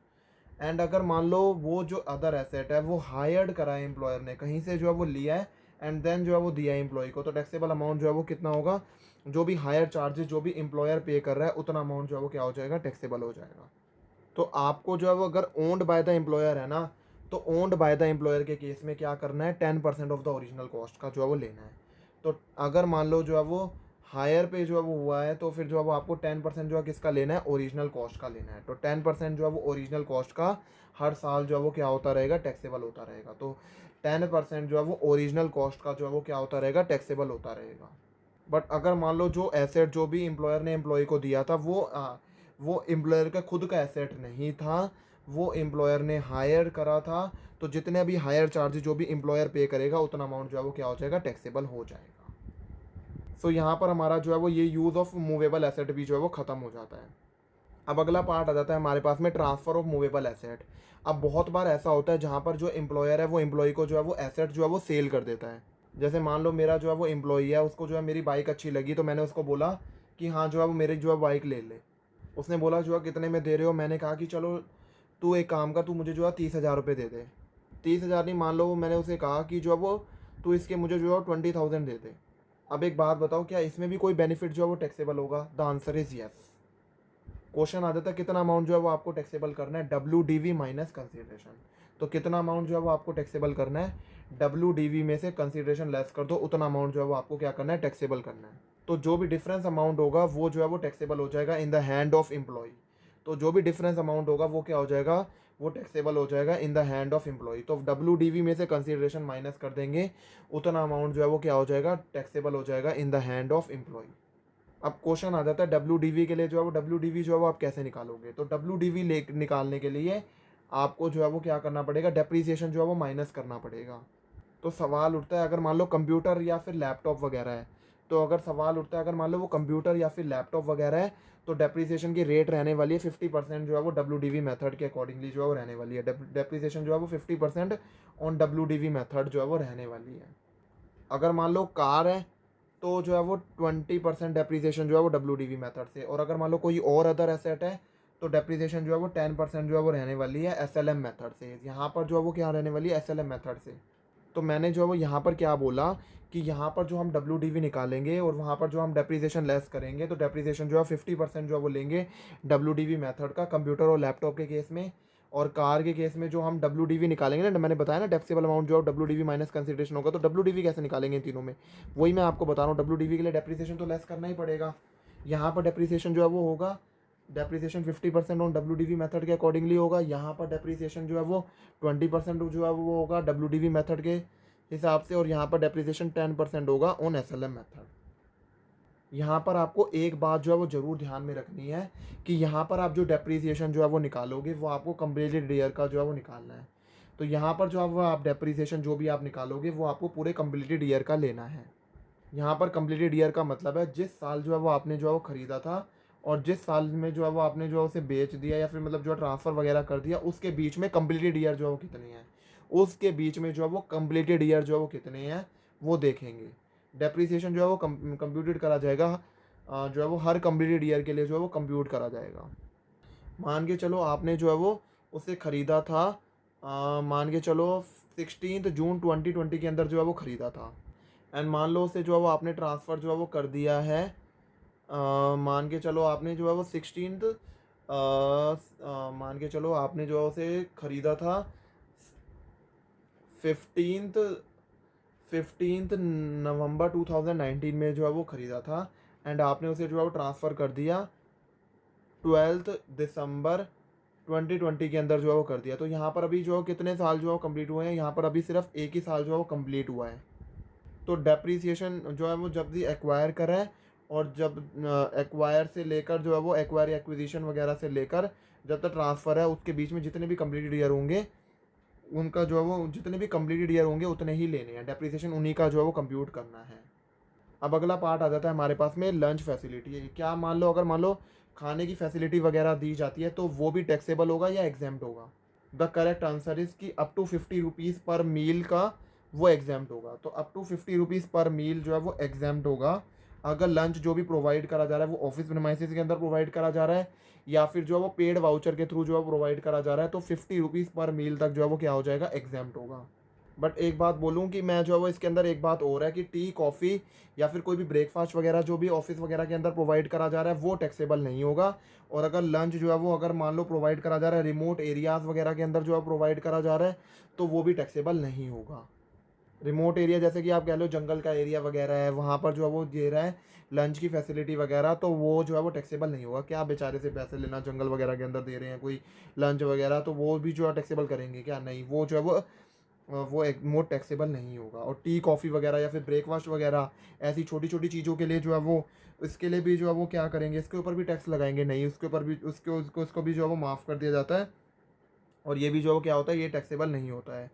एंड अगर मान लो वो जो अदर एसेट है वो हायर्ड करा है एम्प्लॉयर ने, कहीं से जो है वो लिया है एंड देन जो है वो दिया है एम्प्लॉय को, तो टैक्सेबल अमाउंट जो है वो कितना होगा, जो भी हायर चार्जेस जो भी एम्प्लॉयर पे कर रहा है उतना अमाउंट जो है वो क्या हो जाएगा, टैक्सेबल हो जाएगा। तो आपको जो है वो अगर ओन्ड बाय द एम्प्लॉयर है ना, तो ओन्ड बाय द एम्प्लॉयर के केस में क्या करना है, 10% ऑफ द ओरिजिनल कॉस्ट का जो है वो लेना है। तो अगर मान लो जो है वो हायर पे जो है वो हुआ है, तो फिर जो है वो आपको 10% जो है किसका लेना है, ओरिजिनल कॉस्ट का लेना है। तो 10% जो है वो ओरिजिनल कॉस्ट का हर साल जो है वो क्या होता रहेगा, टैक्सेबल होता रहेगा। तो 10% जो है वो ओरिजिनल कॉस्ट का जो है वो क्या होता रहेगा, टैक्सेबल होता रहेगा। बट अगर मान लो जो एसेट जो भी एम्प्लॉयर ने एम्प्लॉय को दिया था वो एम्प्लॉयर का खुद का एसेट नहीं था, वो एम्प्लॉयर ने हायर करा था, तो जितने भी हायर चार्जेस जो भी एम्प्लॉयर पे करेगा उतना अमाउंट जो है वो क्या हो जाएगा, टैक्सेबल हो जाएगा। सो यहाँ पर हमारा जो है वो ये यूज़ ऑफ मूवेबल एसेट भी जो है वो ख़त्म हो जाता है। अब अगला पार्ट आ जाता है हमारे पास में ट्रांसफ़र ऑफ मूवेबल एसेट। अब बहुत बार ऐसा होता है जहाँ पर जो एम्प्लॉयर है वो एम्प्लॉय को जो है वो एसेट जो है वो सेल कर देता है। जैसे मान लो मेरा जो है वो एम्प्लॉई है, उसको जो है मेरी बाइक अच्छी लगी, तो मैंने उसको बोला कि हाँ जो है वो मेरी जो है बाइक ले ले। उसने बोला जो है कितने में दे रहे हो, मैंने कहा कि चलो तू एक काम का, तू मुझे जो है 30,000 रुपये दे दे। 30,000 नहीं, मान लो मैंने उसे कहा कि जो है वो तू इसके मुझे जो है 20,000 दे दे। अब एक बात बताओ, क्या इसमें भी कोई बेनिफिट जो है वो टैक्सेबल होगा? The answer is yes. Question आ जाता है कितना अमाउंट जो है वो आपको टैक्सेबल करना है, WDV माइनस कंसिडरेशन। तो कितना अमाउंट जो है वो आपको टैक्सेबल करना है, WDV में से कंसिडरेशन लेस कर दो, उतना अमाउंट जो है वो आपको क्या करना है, टैक्सेबल करना है। तो जो भी डिफरेंस अमाउंट होगा वो जो है वो टैक्सेबल हो जाएगा in the hand of employ. तो जो भी डिफरेंस अमाउंट होगा वो क्या हो जाएगा, वो टैक्सेबल हो जाएगा in the hand of employ. तो WDV में से कंसिडरेशन माइनस कर देंगे, उतना अमाउंट जो है वो क्या हो जाएगा, टैक्सेबल हो जाएगा in the hand of employ. अब क्वेश्चन आ जाता है WDV के लिए जो है वो WDV जो है वो आप कैसे निकालोगे। तो WDV ले निकालने के लिए आपको जो है वो क्या करना पड़ेगा, डेप्रीसिएशन जो है वो माइनस करना पड़ेगा। तो सवाल उठता है अगर मान लो कंप्यूटर या फिर लैपटॉप वगैरह है, तो अगर सवाल उठता है अगर मान लो वो कंप्यूटर या फिर लैपटॉप वगैरह है, तो डेप्रीसिएशन की रेट रहने वाली है 50% जो है वो WDV मेथड के अकॉर्डिंगली जो है वो रहने वाली है। डेप्रीसिएशन जो है वो 50% ऑन WDV मेथड जो है वो रहने वाली है। अगर मान लो कार है तो जो है वो 20% डेप्रीसिएशन जो है वो WDV मेथड से, और अगर मान लो कोई और अदर एसेट है तो डेप्रीसिएशन जो है वो 10% जो है वो रहने वाली है SLM मेथड से। यहाँ पर जो है वो क्या रहने वाली है, SLM मेथड से। तो मैंने जो है वो यहाँ पर क्या बोला कि यहाँ पर जो हम WDV निकालेंगे और वहाँ पर जो हम डेप्रिसिएशन लेस करेंगे, तो डेप्रिसिएशन जो है 50% जो है वो लेंगे WDV मेथड का, कंप्यूटर और लैपटॉप के केस में। और कार के केस में जो हम WDV निकालेंगे ना, मैंने बताया ना टैक्सेबल अमाउंट जो WDV माइनस कंसिडरेशन होगा, तो WDV कैसे निकालेंगे इन तीनों में, वही मैं आपको बता रहा हूँ। WDV के लिए डेप्रिसिएशन तो लेस करना ही पड़ेगा। यहाँ पर डेप्रिसिएशन जो है वो होगा, डेप्रिसिएशन 50% ऑन WDV मेथड के अकॉर्डिंगली होगा। यहाँ पर डेप्रिसिएशन जो है वो 20% जो है वो होगा WDV मेथड के हिसाब से, और यहाँ पर डेप्रिसिएशन 10% होगा ऑन SLM मेथड। यहाँ पर आपको एक बात जो है वो ज़रूर ध्यान में रखनी है कि यहाँ पर आप जो डेप्रिसिएशन जो है वो निकालोगे वो आपको कंप्लीटेड ईयर का जो है वो निकालना है। तो यहाँ पर जो आप डेप्रिसिएशन जो भी आप निकालोगे वो आपको पूरे कंप्लीटेड ईयर का लेना है। यहाँ पर कंप्लीटेड ईयर का मतलब है जिस साल जो है वो आपने जो है वो ख़रीदा था और जिस साल में जो है वो आपने जो है उसे बेच दिया या फिर मतलब जो है ट्रांसफ़र वगैरह कर दिया, उसके बीच में कंप्लीटेड ईयर जो है वो कितने हैं, उसके बीच में जो है वो कंप्लीटेड ईयर जो है वो कितने हैं वो देखेंगे। डेप्रिसिएशन जो है वो कंप्यूटेड करा जाएगा, जो है वो हर कंप्लीटेड ईयर के लिए जो है वो कंप्यूट करा जाएगा। मान के चलो आपने जो है वो उसे ख़रीदा था, मान के चलो 16 जून 2020 के अंदर जो है वो ख़रीदा था, एंड मान लो उसे जो है वो आपने ट्रांसफ़र जो है वो कर दिया है, मान के चलो आपने जो है वो 16 मान के चलो आपने जो है उसे ख़रीदा था 15 नवंबर 2019 में जो है वो ख़रीदा था, एंड आपने उसे जो है वो ट्रांसफ़र कर दिया 12 दिसंबर 2020 के अंदर जो है वो कर दिया। तो यहाँ पर अभी जो है कितने साल जो है वो कंप्लीट हुए हैं, यहाँ पर अभी सिर्फ एक ही साल जो है वो कंप्लीट हुआ है। तो डेप्रीसिएशन जो है वो जब भी एक्वायर करें और जब एक्वायर से लेकर जो है वो एक्वायर एक्विजिशन वगैरह से लेकर जब तक ट्रांसफ़र है उसके बीच में जितने भी कंप्लीटेड ईयर होंगे उनका जो है वो जितने भी कंप्लीटेड ईयर होंगे उतने ही लेने हैं, डेप्रिसिएशन उन्हीं का जो है वो कंप्यूट करना है। अब अगला पार्ट आ जाता है हमारे पास में लंच फैसिलिटी। क्या मान लो अगर मान लो खाने की फैसिलिटी वगैरह दी जाती है तो वो भी टैक्सेबल होगा या एग्जाम्प्ट होगा? द करेक्ट आंसर इज़ कि अप टू 50 रुपीज़ पर मील का वो एग्जाम्प्ट होगा। तो अप टू 50 रुपीज़ पर मील जो है वो एग्जाम्प्ट होगा अगर लंच जो भी प्रोवाइड करा जा रहा है वो ऑफिस प्रीमाइसेस के अंदर प्रोवाइड करा जा रहा है या फिर जो है वो पेड वाउचर के थ्रू जो है प्रोवाइड करा जा रहा है, तो 50 रुपीज़ पर मील तक जो है वो क्या हो जाएगा, एग्जाम्प्ट होगा। बट एक बात बोलूँ कि मैं जो है वो इसके अंदर एक बात और है कि टी कॉफ़ी या फिर कोई भी ब्रेकफास्ट वगैरह जो भी ऑफिस वगैरह के अंदर प्रोवाइड करा जा रहा है वो टैक्सेबल नहीं होगा। और अगर लंच जो है वो अगर मान लो प्रोवाइड करा जा रहा है रिमोट एरियाज़ वगैरह के अंदर जो है प्रोवाइड करा जा रहा है तो वो भी टैक्सेबल नहीं होगा। रिमोट एरिया जैसे कि आप कह लो जंगल का एरिया वगैरह है, वहाँ पर जो है वो दे रहा है लंच की फैसिलिटी वगैरह, तो वो जो है वो टैक्सेबल नहीं होगा। क्या बेचारे से पैसे लेना, जंगल वगैरह के अंदर दे रहे हैं कोई लंच वगैरह, तो वो भी जो है टैक्सेबल करेंगे क्या? नहीं, वो जो है वो एक मोड टैक्सेबल नहीं होगा। और टी कॉफ़ी वगैरह या फिर ब्रेकफास्ट वगैरह ऐसी छोटी छोटी चीज़ों के लिए जो है वो इसके लिए भी जो है वो क्या करेंगे, इसके ऊपर भी टैक्स लगाएंगे? नहीं, उसके ऊपर भी उसको भी जो है वो माफ़ कर दिया जाता है और ये भी जो है वो क्या होता है, ये टैक्सेबल नहीं होता है।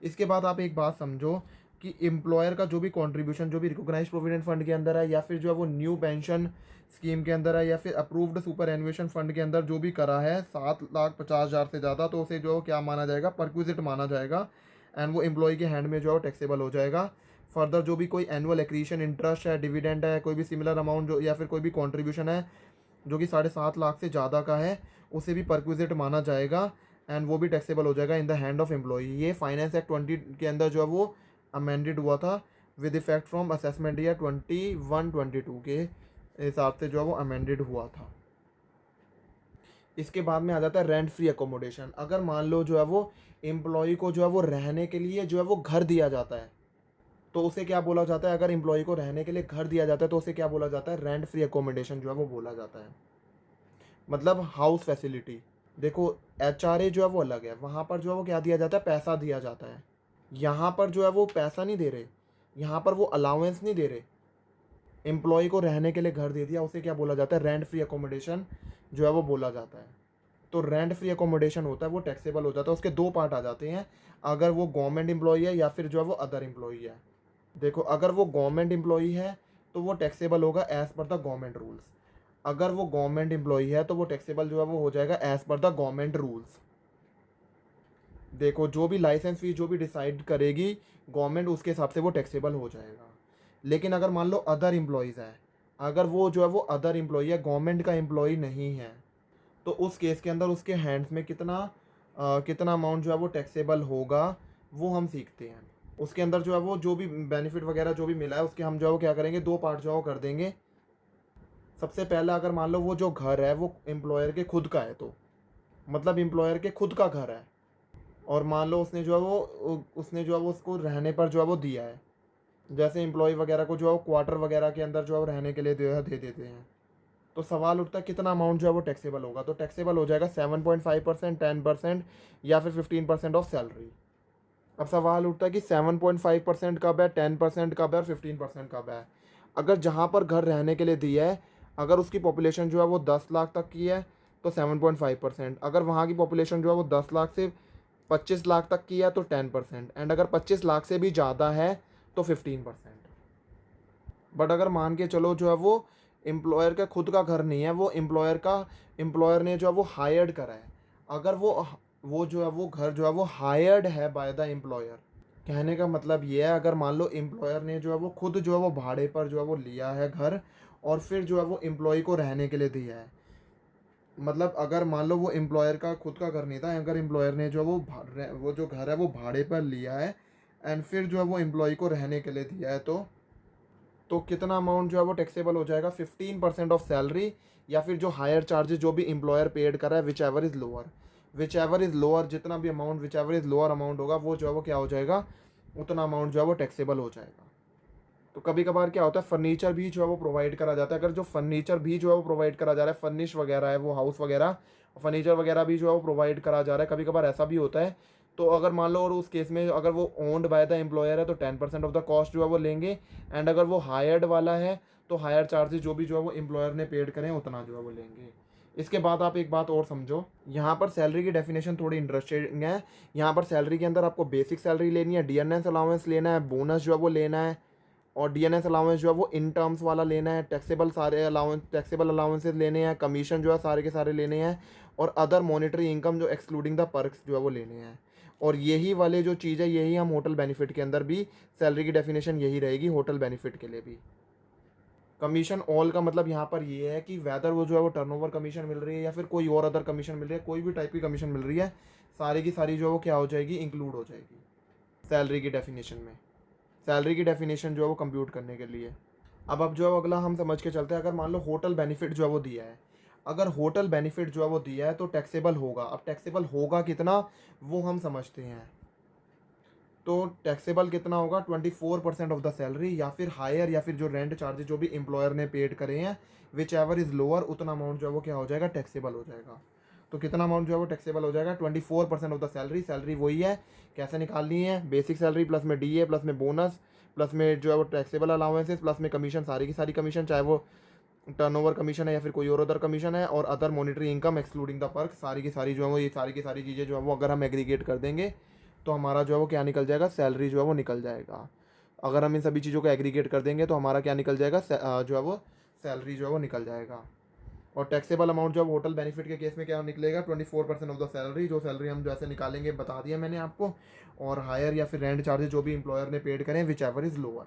इसके बाद आप एक बात समझो कि एम्प्लॉयर का जो भी कंट्रीब्यूशन जो भी रिकॉग्नाइज्ड प्रोविडेंट फंड के अंदर है या फिर जो है वो न्यू पेंशन स्कीम के अंदर है या फिर अप्रूव्ड सुपर एनुएशन फंड के अंदर जो भी करा है 7,50,000 से ज़्यादा, तो उसे जो है क्या माना जाएगा, परक्विजिट माना जाएगा एंड वो एम्प्लॉय के हैंड में जो है टैक्सेबल हो जाएगा। फर्दर जो भी कोई एनुअल एक्रीशन इंटरेस्ट है, डिविडेंड है, कोई भी सिमिलर अमाउंट जो या फिर कोई भी कॉन्ट्रीब्यूशन है जो कि 7.5 लाख से ज़्यादा का है उसे भी परक्विजिट माना जाएगा एंड वो भी टैक्सेबल हो जाएगा in the hand of employ. ये फाइनेंस एक्ट 20 के अंदर जो है वो अमेंडेड हुआ था with effect from assessment year 21-22 के हिसाब से जो है वो अमेंडेड हुआ था। इसके बाद में आ जाता है रेंट फ्री अकोमोडेशन। अगर मान लो जो है वो एम्प्लॉय को जो है वो रहने के लिए जो है वो घर दिया जाता है तो उसे क्या बोला जाता है? अगर एम्प्लॉय को रहने के लिए घर दिया जाता है तो उसे क्या बोला जाता है? रेंट फ्री अकोमोडेशन जो है वो बोला जाता है, मतलब हाउस फैसिलिटी। देखो HRA जो है वो अलग है, वहाँ पर जो है वो क्या दिया जाता है, पैसा दिया जाता है। यहाँ पर जो है वो पैसा नहीं दे रहे, यहाँ पर वो अलाउंस नहीं दे रहे, एम्प्लॉय को रहने के लिए घर दे दिया, उसे क्या बोला जाता है? रेंट फ्री अकोमोडेशन जो है वो बोला जाता है। तो रेंट फ्री अकोमोडेशन होता है वो टैक्सेबल हो जाता है। उसके दो पार्ट आ जाते हैं, अगर वो गवर्नमेंट एम्प्लॉई है या फिर जो है वो अदर एम्प्लॉई है। देखो अगर वो गवर्नमेंट एम्प्लॉई है तो वो टैक्सेबल होगा as per the government rules. अगर वो गवर्नमेंट एम्प्लॉई है तो वो टैक्सेबल जो है वो हो जाएगा as per the government rules. देखो जो भी लाइसेंस फीस जो भी डिसाइड करेगी गवर्नमेंट उसके हिसाब से वो टैक्सेबल हो जाएगा। लेकिन अगर मान लो अदर एम्प्लॉयज़ है, अगर वो जो है वो अदर एम्प्लॉई है, गवर्नमेंट का एम्प्लॉई नहीं है, तो उस केस के अंदर उसके हैंड्स में कितना अमाउंट जो है वो टैक्सेबल होगा वो हम सीखते हैं। उसके अंदर जो है वो जो भी बेनिफिट वगैरह जो भी मिला है उसके हम जो है वो क्या करेंगे, 2 पार्ट जो है वो कर देंगे। सबसे पहला, अगर मान लो वो जो घर है वो एम्प्लॉयर के खुद का है, तो मतलब एम्प्लॉयर के खुद का घर है, और मान लो उसने जो है वो उसको रहने पर जो है वो दिया है। जैसे एम्प्लॉय वगैरह को जो है वो क्वार्टर वगैरह के अंदर जो है वो रहने के लिए दे देते हैं। तो सवाल उठता है कितना अमाउंट जो है वो टैक्सेबल होगा। तो टैक्सेबल हो जाएगा 7.5%, 10% या फिर 15% ऑफ सैलरी। अब सवाल उठता है कि 7.5% कब है, 10% कब है और 15% कब है। अगर जहाँ पर घर रहने के लिए दिया है, अगर उसकी पॉपुलेशन जो है वो 10 लाख तक की है तो 7.5%। अगर वहाँ की पॉपुलेशन जो है वो 10 लाख से 25 लाख तक की है तो 10%। एंड अगर 25 लाख से भी ज़्यादा है तो 15%। बट अगर मान के चलो जो है वो एम्प्लॉयर का खुद का घर नहीं है, वो एम्प्लॉयर ने जो है वो हायर्ड करा है। अगर वो जो है वो घर जो है वो हायर्ड है बाय द एम्प्लॉयर। कहने का मतलब ये है, अगर मान लो एम्प्लॉयर ने जो है वो खुद जो है वो भाड़े पर जो है वो लिया है घर, और फिर जो है वो एम्प्लॉय को रहने के लिए दिया है। मतलब अगर मान लो वो एम्प्लॉयर का खुद का घर नहीं था, अगर एम्प्लॉयर ने जो है वो जो घर है वो भाड़े पर लिया है एंड फिर जो है वो एम्प्लॉय को रहने के लिए दिया है, तो कितना अमाउंट जो है वो टैक्सेबल हो जाएगा, 15% ऑफ सैलरी, या फिर जो हायर चार्जेस जो भी एम्प्लॉयर पेड कर रहा है, विच एवर इज़ लोअर, जितना भी amount which ever is lower amount होगा वो जो है वो क्या हो जाएगा, उतना अमाउंट जो है वो टैक्सेबल हो जाएगा। तो कभी कभार क्या होता है, फर्नीचर भी जो है वो प्रोवाइड करा जाता है। अगर जो फर्नीचर भी जो है वो प्रोवाइड करा जा रहा है, फर्निश वगैरह है वो हाउस वगैरह, फर्नीचर वगैरह भी जो है वो प्रोवाइड करा जा रहा है, कभी कभार ऐसा भी होता है। तो अगर मान लो और उस केस में अगर वो ओन्ड बाय द एम्प्लॉयर है तो 10% ऑफ द कॉस्ट जो है वो लेंगे। एंड अगर वो हायर्ड वाला है तो हायर चार्जेस जो भी जो है वो एम्प्लॉयर ने पेड करें उतना जो है वो लेंगे। इसके बाद आप एक बात और समझो, यहाँ पर सैलरी की डेफिनेशन थोड़ी इंटरेस्टिंग है। यहाँ पर सैलरी के अंदर आपको बेसिक सैलरी लेनी है, डीएनएस अलाउंस लेना है, बोनस जो है वो लेना है, और डीएनएस अलाउंस जो है वो इन टर्म्स वाला लेना है, टैक्सेबल अलाउंसेस लेने हैं, कमीशन जो है सारे के सारे लेने हैं, और अदर मॉनिटरी इनकम जो एक्सक्लूडिंग द पर्क्स जो है वो लेने हैं। और यही वाले जो चीज़ है यही हम होटल बेनिफिट के अंदर भी सैलरी की डेफिनेशन यही रहेगी होटल बेनिफिट के लिए भी। कमीशन ऑल का मतलब यहाँ पर ये है कि वेदर वो जो है वो टर्नओवर कमीशन मिल रही है या फिर कोई और अदर कमीशन मिल रही है, कोई भी टाइप की कमीशन मिल रही है, सारी की सारी जो है वो क्या हो जाएगी, इंक्लूड हो जाएगी सैलरी की डेफिनेशन में। सैलरी की डेफिनेशन जो है वो कंप्यूट करने के लिए। अब जो है अगला हम समझ के चलते हैं, अगर मान लो होटल बेनिफिट जो है वो दिया है, अगर होटल बेनिफिट जो है वो दिया है तो टैक्सेबल होगा। अब टैक्सेबल होगा कितना वो हम समझते हैं। तो टैक्सेबल कितना होगा, 24% ऑफ द सैलरी, या फिर हायर, या फिर जो रेंट चार्जेस जो भी एम्प्लॉयर ने पेड करे हैं, विच एवर इज़ लोअर, उतना अमाउंट जो है वो क्या हो जाएगा, टैक्सेबल हो जाएगा। तो कितना अमाउंट जो है वो टैक्सेबल हो जाएगा, 24% ऑफ द सैलरी। सैलरी वही है, कैसे निकालनी है, बेसिक सैलरी प्लस में डीए प्लस में बोनस प्लस में जो है वो टैक्सेबल अलाउंसेस प्लस में कमीशन, सारी की सारी कमीशन, चाहे वो टर्नओवर कमीशन है या फिर कोई और अदर कमीशन है, और other monetary income excluding the perk, सारी की सारी जो है वो ये सारी की सारी चीज़ें जो है वो अगर हम एग्रीगेट कर देंगे तो हमारा जो है वो क्या निकल जाएगा, सैलरी जो है वो निकल जाएगा। अगर हम इन सभी चीज़ों को एग्रीगेट कर देंगे तो हमारा क्या निकल जाएगा, जो है वो सैलरी जो है वो निकल जाएगा। और टैक्सेबल अमाउंट जो है होटल बेनिफिट के केस में क्या निकलेगा, 24% ऑफ द सैलरी, जो सैलरी हम जैसे निकालेंगे बता दिया मैंने आपको, और हायर या फिर रेंट चार्जेस जो भी एम्प्लॉयर ने पेड करें, which ever is lower.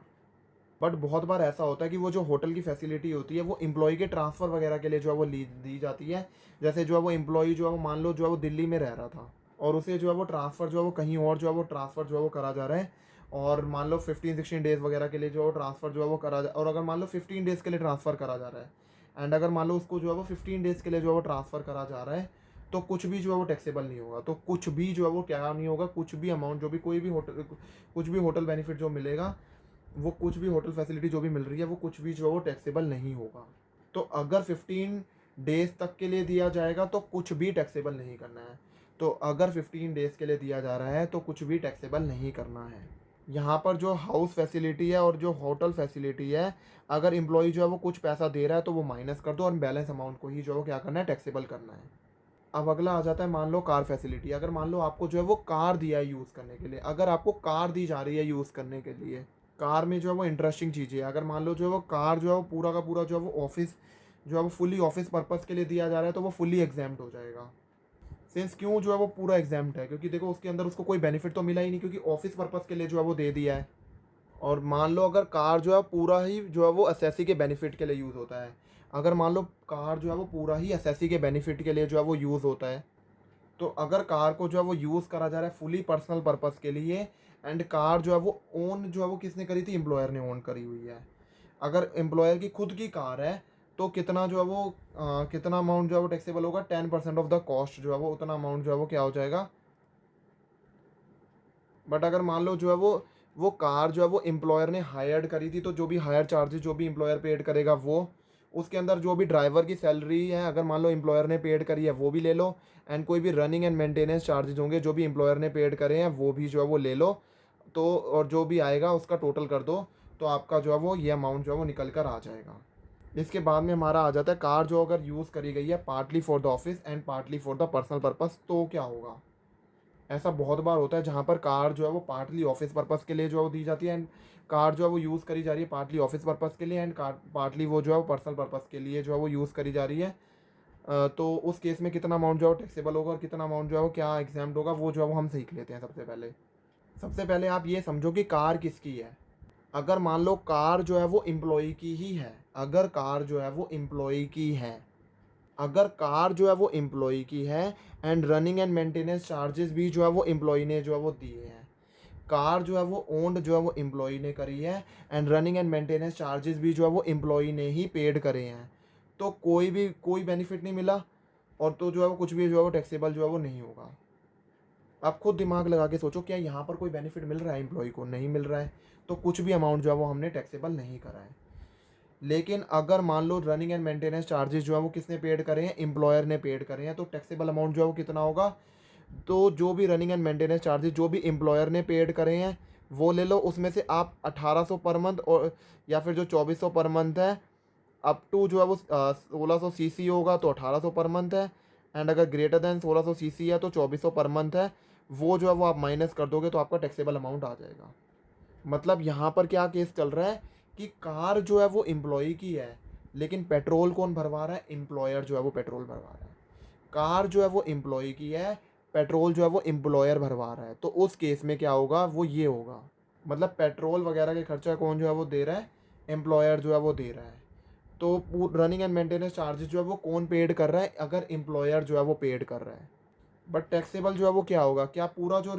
But बहुत बार ऐसा होता है कि वो जो होटल की फैसिलिटी होती है वो एम्प्लॉय के ट्रांसफ़र वगैरह के लिए जो है वो दी जाती है। जैसे जो है वो एम्प्लॉय जो है वो मान लो जो है वो दिल्ली में रह रहा था और उसे जो है वो ट्रांसफ़र जो है वो कहीं और जो है वो ट्रांसफ़र जो है वो करा जा रहा है, और मान लो 15-16 डेज़ वगैरह के लिए जो है ट्रांसफ़र जो है वो करा जा, और अगर मान लो 15 डेज़ के लिए ट्रांसफ़र करा जा रहा है, एंड अगर मान लो उसको जो है वो 15 डेज़ के लिए जो है वो ट्रांसफ़र करा जा रहा है, तो कुछ भी जो है वो टैक्सेबल नहीं होगा। तो कुछ भी जो है वो क्या नहीं होगा, कुछ भी अमाउंट जो भी कुछ भी होटल बेनिफिट जो मिलेगा, वो कुछ भी होटल फैसिलिटी जो भी मिल रही है वो कुछ भी जो है वो टैक्सेबल नहीं होगा। तो अगर 15 डेज़ तक के लिए दिया जाएगा तो कुछ भी टैक्सेबल नहीं करना है। तो अगर 15 डेज़ के लिए दिया जा रहा है तो कुछ भी टैक्सेबल नहीं करना है। यहाँ पर जो हाउस फैसिलिटी है और जो होटल फैसिलिटी है, अगर एम्प्लॉय जो है वो कुछ पैसा दे रहा है तो वो माइनस कर दो और बैलेंस अमाउंट को ही जो है वो क्या करना है, टैक्सेबल करना है। अब अगला आ जाता है, मान लो कार फैसिलिटी। अगर मान लो आपको जो है वो कार दिया है यूज़ करने के लिए, अगर आपको कार दी जा रही है यूज़ करने के लिए, कार में जो है वो इंटरेस्टिंग चीज़ें है। अगर मान लो जो है वो कार जो है वो पूरा का पूरा जो है वो ऑफिस जो है वो फुली ऑफिस पर्पज़ के लिए दिया जा रहा है तो वो फुली एग्जाम्प्ट हो जाएगा। सिंस क्यों जो है वो पूरा एग्जाम्प्ट है, क्योंकि देखो उसके अंदर उसको कोई बेनिफिट तो मिला ही नहीं, क्योंकि ऑफिस पर्पज़ के लिए जो है वो दे दिया है। और मान लो अगर कार जो है पूरा ही जो है वो एसएससी के बेनिफिट के लिए यूज़ होता है, अगर मान लो कार जो है वो पूरा ही एसएससी के बेनिफिट के लिए जो है वो यूज़ होता है, तो अगर कार को जो है वो यूज़ करा जा रहा है फुली पर्सनल पर्पस के लिए, एंड कार जो है वो ओन जो है वो किसने करी थी, एम्प्लॉयर ने ओन करी हुई है। अगर एम्प्लॉयर की खुद की कार है तो कितना जो है वो कितना अमाउंट जो है वो टैक्सेबल होगा, 10% ऑफ द कॉस्ट जो है वो उतना अमाउंट जो है वो क्या हो जाएगा। बट अगर मान लो जो है वो कार जो है वो एम्प्लॉयर ने हायर्ड करी थी, तो जो भी हायर चार्जेस जो भी एम्प्लॉयर पेड करेगा वो, उसके अंदर जो भी ड्राइवर की सैलरी है अगर मान लो एम्प्लॉयर ने पेड करी है वो भी ले लो, एंड कोई भी रनिंग एंड मेंटेनेंस चार्जेज होंगे जो भी एम्प्लॉयर ने पेड करे हैं वो भी जो है वो ले लो। तो और जो भी आएगा उसका टोटल कर दो, तो आपका जो है वो ये अमाउंट जो है वो निकल कर आ जाएगा। इसके बाद में हमारा आ जाता है कार जो अगर यूज़ करी गई है partly for the office and partly for the personal purpose, तो क्या होगा। ऐसा बहुत बार होता है जहाँ पर कार जो है वो पार्टली ऑफिस पर्पस के लिए जो है वो दी जाती है, एंड कार जो है वो यूज़ करी जा रही है पार्टली ऑफिस पर्पस के लिए, एंड कार पार्टली वो जो है वो पर्सनल पर्पस के लिए जो है वो यूज़ करी जा रही है। तो उस केस में कितना अमाउंट जो है वो टैक्सेबल होगा और कितना अमाउंट जो है वो क्या एग्जाम्ड होगा, वो जो है वो हम सीख लेते हैं। सबसे पहले आप ये समझो कि कार किसकी है। अगर मान लो कार जो है वो एम्प्लॉय की ही है, अगर कार जो है वो एम्प्लॉय की है, अगर कार जो है वो एम्प्लॉय की है and running and maintenance charges भी जो है वो एम्प्लॉय ने जो है वो दिए हैं, कार जो है वो ओन्ड जो है वो एम्प्लॉय ने करी है and running and maintenance charges भी जो है वो एम्प्लॉय ने ही पेड करे हैं, तो कोई बेनिफिट नहीं मिला, और तो जो है वो कुछ भी जो है वो टैक्सेबल जो है वो नहीं होगा। आप खुद दिमाग लगा के सोचो, क्या यहाँ पर कोई बेनिफिट मिल रहा है एम्प्लॉय को, नहीं मिल रहा है, तो कुछ भी अमाउंट जो है वो हमने टैक्सेबल नहीं करा है। लेकिन अगर मान लो रनिंग एंड मेंटेनेंस चार्जेस जो है वो किसने पेड करे हैं, एम्प्लॉयर ने पेड करे हैं, तो टैक्सेबल अमाउंट जो है वो कितना होगा। तो जो भी रनिंग एंड मेंटेनेंस चार्जेस जो भी एम्प्लॉयर ने पेड करे हैं वो ले लो, उसमें से आप 1800 पर मंथ, और या फिर जो 2400 पर मंथ है अप टू जो है वो 1600 सीसी होगा तो 1800 पर मंथ है, एंड अगर ग्रेटर देन 1600 सीसी है तो 2400 पर मंथ है। वो जो है वो आप माइनस कर दोगे तो आपका टैक्सेबल अमाउंट आ जाएगा। मतलब यहाँ पर क्या केस चल रहा है कि कार जो है वो एम्प्लॉय की है, लेकिन पेट्रोल कौन भरवा रहा है, एम्प्लॉयर जो है वो पेट्रोल भरवा रहा है। कार जो है वो एम्प्लॉय की है, पेट्रोल जो है वो एम्प्लॉयर भरवा रहा है, तो उस केस में क्या होगा, वो ये होगा। मतलब पेट्रोल वगैरह के खर्चा कौन जो है वो दे रहा है, एम्प्लॉयर जो है वो दे रहा है। तो रनिंग एंड मेंटेनेंस चार्जेस जो है वो कौन पेड कर रहा है, अगर एम्प्लॉयर जो है वो पेड कर रहा है। बट टैक्सेबल जो है वो क्या होगा, क्या पूरा जो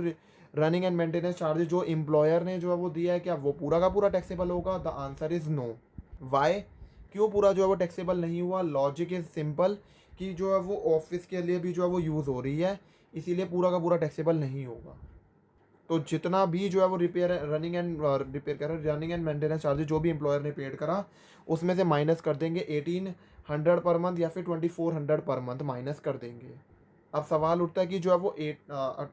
रनिंग एंड मेंटेनेंस चार्जेस जो एम्प्लॉयर ने जो है वो दिया है क्या वो पूरा का पूरा टैक्सेबल होगा। The answer is no. Why, क्यों पूरा जो है वो टैक्सेबल नहीं हुआ। लॉजिक इज़ सिंपल कि जो है वो ऑफिस के लिए भी जो है वो यूज़ हो रही है, इसीलिए पूरा का पूरा टैक्सेबल नहीं होगा। तो जितना भी जो है वो रनिंग एंड मेंटेनेंस चार्जेस जो भी एम्प्लॉयर ने पेड करा उसमें से माइनस कर देंगे 1800 पर मंथ या फिर 2400 पर मंथ माइनस कर देंगे। अब सवाल उठता है कि जो है वो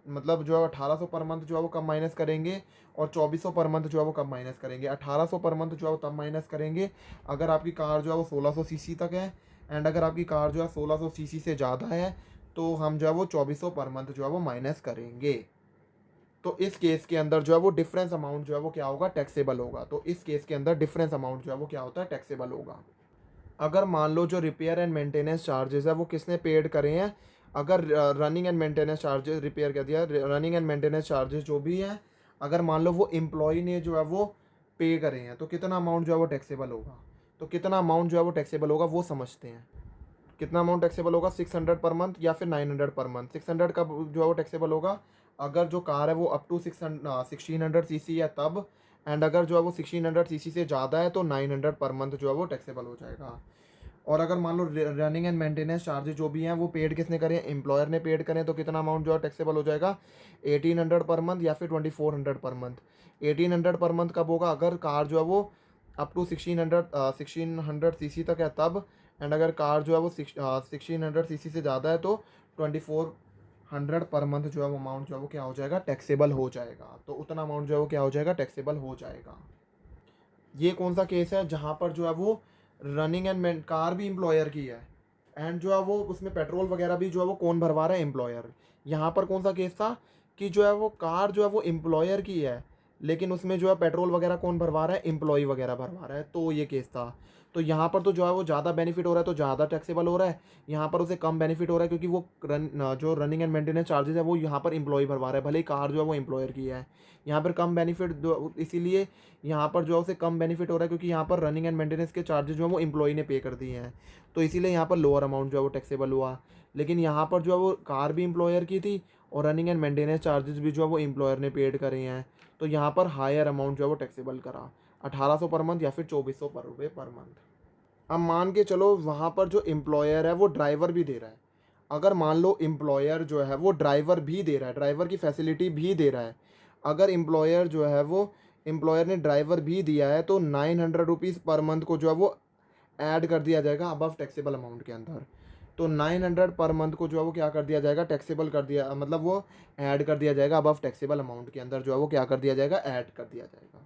मतलब जो है 1800 पर मंथ जो है वो कब माइनस करेंगे, और 2400 पर मंथ जो है वो कब माइनस करेंगे। 1800 पर मंथ जो है वो तब माइनस करेंगे अगर आपकी कार जो है वो 1600 सीसी तक है, एंड अगर आपकी कार जो है 1600 सीसी से ज़्यादा है तो हम जो है वो 2400 पर मंथ जो है वो माइनस करेंगे। तो इस केस के अंदर जो है वो डिफरेंस अमाउंट जो है वो क्या होगा, टैक्सेबल होगा। तो इस केस के अंदर डिफरेंस अमाउंट जो है वो क्या होता है, टैक्सेबल होगा। अगर मान लो जो रिपेयर एंड मेंटेनेंस चार्जेस है वो किसने पेड करे हैं, अगर running and maintenance charges, repair कर दिया, रनिंग एंड मेंटेनेंस चार्जेस जो भी हैं अगर मान लो वो एम्प्लॉय ने जो है वो पे करे हैं, तो कितना अमाउंट जो है वो टैक्सेबल होगा। तो कितना अमाउंट जो है वो टैक्सेबल होगा वो समझते हैं। कितना अमाउंट टैक्सेबल होगा, 600 पर मंथ या फिर 900 पर मंथ। 600 का जो है वो टैक्सेबल होगा अगर जो कार है वो अप टू 1600 सीसी है तब, एंड अगर जो है वो 1600 सीसी से ज़्यादा है तो 900 पर मंथ जो है वो टैक्सेबल हो जाएगा। और अगर मान लो रनिंग एंड मेंटेनेंस चार्जेस जो भी हैं वो पेड किसने करें, एम्प्लॉयर ने पेड करें, तो कितना अमाउंट जो है टैक्सेबल हो जाएगा, 1800 पर मंथ या फिर 2400 पर मंथ। 1800 पर मंथ कब होगा, अगर कार जो है वो अप टू 1600 सीसी तक है तब, एंड अगर कार जो है वो 1600 सीसी से ज़्यादा है तो 2400 पर मंथ जो है वो अमाउंट जो है वो क्या हो जाएगा, टैक्सेबल हो जाएगा। तो उतना अमाउंट जो है वो क्या हो जाएगा, टैक्सेबल हो जाएगा। ये कौन सा केस है जहाँ पर जो है वो रनिंग एंड कार भी एम्प्लॉयर की है, एंड जो है वो उसमें पेट्रोल वगैरह भी जो है वो कौन भरवा रहा है, एम्प्लॉयर। यहाँ पर कौन सा केस था कि जो है वो कार जो है वो एम्प्लॉयर की है, लेकिन उसमें जो है पेट्रोल वगैरह कौन भरवा रहा है, एम्प्लॉय वगैरह भरवा रहा है, तो ये केस था। तो यहाँ पर तो जो है वो ज़्यादा बेनिफिट हो रहा है तो ज़्यादा टैक्सेबल हो रहा है, यहाँ पर उसे कम बेनिफिट हो रहा है क्योंकि वो जो रनिंग एंड मेंटेनेंस चार्जेस है वो यहाँ पर एम्प्लॉय भरवा रहा है, भले ही कार जो है वो एम्प्लॉयर की है। यहाँ पर कम बेनिफिट इसीलिए यहाँ पर जो है उसे कम बेनिफिट हो रहा है क्योंकि यहाँ पर रनिंग एंड मेंटेनेंस के चार्जेस जो है वो एम्प्लॉय ने पे कर दिए हैं, तो इसीलिए यहाँ पर लोअर अमाउंट जो है वो टैक्सेबल हुआ। लेकिन यहाँ पर जो है वो कार भी एम्प्लॉयर की थी और रनिंग एंड मेंटेनेंस चार्जेस भी जो है वो एम्प्लॉयर ने पेड करे हैं, तो यहाँ पर हायर अमाउंट जो है वो टैक्सेबल करा, 1800 पर मंथ या फिर 2400 पर रुपये पर मंथ। अब मान के चलो वहाँ पर जो एम्प्लॉयर है वो ड्राइवर भी दे रहा है, अगर मान लो एम्प्लॉयर जो है वो ड्राइवर भी दे रहा है, ड्राइवर की फैसिलिटी भी दे रहा है, अगर एम्प्लॉयर जो है वो एम्प्लॉयर ने ड्राइवर भी दिया है तो 900 रुपीज़ पर मंथ को जो है वो ऐड कर दिया जाएगा अबव टैक्सेबल अमाउंट के अंदर। तो 900 पर मंथ को जो है वो क्या कर दिया जाएगा, टैक्सेबल कर दिया, मतलब वो ऐड कर दिया जाएगा अबव टैक्सेबल अमाउंट के अंदर, जो है वो क्या कर दिया जाएगा, ऐड कर दिया जाएगा।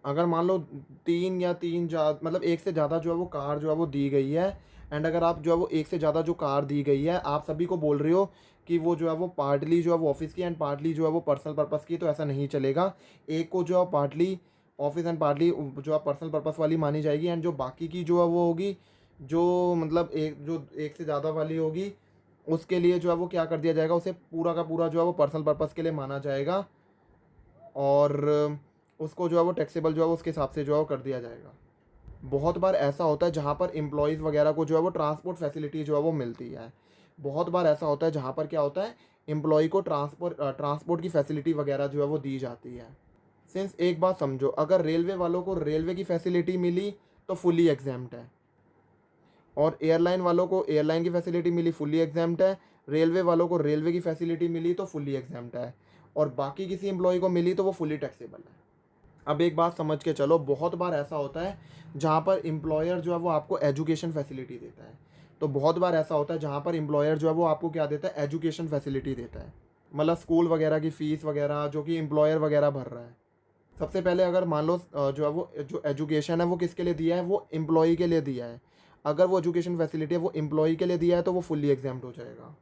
अगर मान लो मतलब एक से ज़्यादा जो है वो कार जो है वो दी गई है, एंड अगर आप जो है वो एक से ज़्यादा जो कार दी गई है आप सभी को बोल रहे हो कि वो जो है वो पार्टली जो है वो ऑफिस की एंड पार्टली जो है वो पर्सनल पर्पज़ की, तो ऐसा नहीं चलेगा। एक को जो है पार्टली ऑफिस एंड पार्टली जो है पर्सनल पर्पज़ वाली मानी जाएगी, एंड जो बाकी की जो है वो होगी, जो मतलब एक से ज़्यादा वाली होगी, उसके लिए जो है वो क्या कर दिया जाएगा, उसे पूरा का पूरा जो है वो पर्सनल पर्पज़ के लिए माना जाएगा, और उसको जो है वो टैक्सेबल जो है वो उसके हिसाब से जो है वो कर दिया जाएगा। बहुत बार ऐसा होता है जहाँ पर एम्प्लॉयज़ वगैरह को जो है वो ट्रांसपोर्ट फैसिलिटी जो है वो मिलती है, बहुत बार ऐसा होता है जहाँ पर क्या होता है, एम्प्लॉय को ट्रांसपोर्ट की फैसिलिटी वगैरह जो है वो दी जाती है। सिंस एक बात समझो, अगर रेलवे वालों को रेलवे की फैसिलिटी मिली तो फुली एग्जैम्प्ट है, और एयरलाइन वालों को एयरलाइन की फैसिलिटी मिली फुली एग्जैम्प्ट है, रेलवे वालों को रेलवे की फैसिलिटी मिली तो फुली एग्जैम्प्ट है, और बाकी किसी एम्प्लॉय को मिली तो वो फुली टैक्सेबल है। अब एक बात समझ के चलो, बहुत बार ऐसा होता है जहाँ पर एम्प्लॉयर जो है वो आपको एजुकेशन फैसिलिटी देता है, तो बहुत बार ऐसा होता है जहाँ पर एम्प्लॉयर जो है वो आपको क्या देता है, एजुकेशन फैसिलिटी देता है, मतलब स्कूल वगैरह की फ़ीस वगैरह जो कि एम्प्लॉयर वगैरह भर रहा है। सबसे पहले अगर मान लो जो है वो जो एजुकेशन है वो किसके लिए दिया है, वो एम्प्लॉई के लिए दिया है, अगर वो एजुकेशन फैसिलिटी है वो एम्प्लॉई के लिए दिया है तो वो फुल्ली एग्जैम्प्ट हो जाएगा।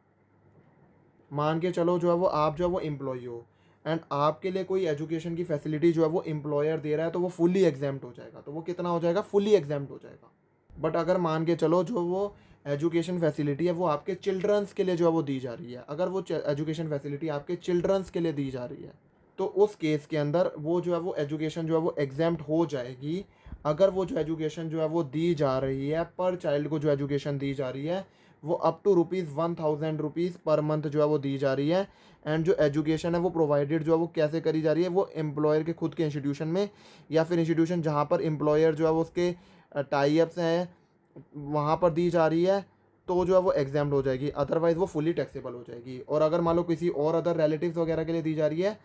मान के चलो जो है वो आप जो है वो एम्प्लॉई हो, एंड आपके लिए कोई एजुकेशन की फैसिलिटी जो है वो एम्प्लॉयर दे रहा है तो वो फुल्ली एग्जैम्प्ट हो जाएगा, तो वो कितना हो जाएगा, फुल्ली एग्जैम्प्ट हो जाएगा। बट अगर मान के चलो जो वो एजुकेशन फैसिलिटी है वो आपके चिल्ड्रंस के लिए जो है वो दी जा रही है, अगर वो एजुकेशन फैसिलिटी आपके चिल्ड्रंस के लिए दी जा रही है तो उस केस के अंदर वो जो है वो एजुकेशन जो है वो एग्जैम्प्ट हो जाएगी, अगर वो जो एजुकेशन जो है वो दी जा रही है, पर चाइल्ड को जो एजुकेशन दी जा रही है वो अप टू ₹1000 पर मंथ जो है वो दी जा रही है, एंड जो एजुकेशन है वो प्रोवाइडेड जो है वो कैसे करी जा रही है, वो एम्प्लॉयर के खुद के इंस्टीट्यूशन में, या फिर इंस्टीट्यूशन जहाँ पर एम्प्लॉयर जो है वो उसके टाई अप्स हैं वहाँ पर दी जा रही है, तो जो है वो एग्जैम्प्ट हो जाएगी, अदरवाइज़ वो फुली टैक्सेबल हो जाएगी। और अगर मान लो किसी और अदर रिलेटिव्स वगैरह के लिए दी जा रही है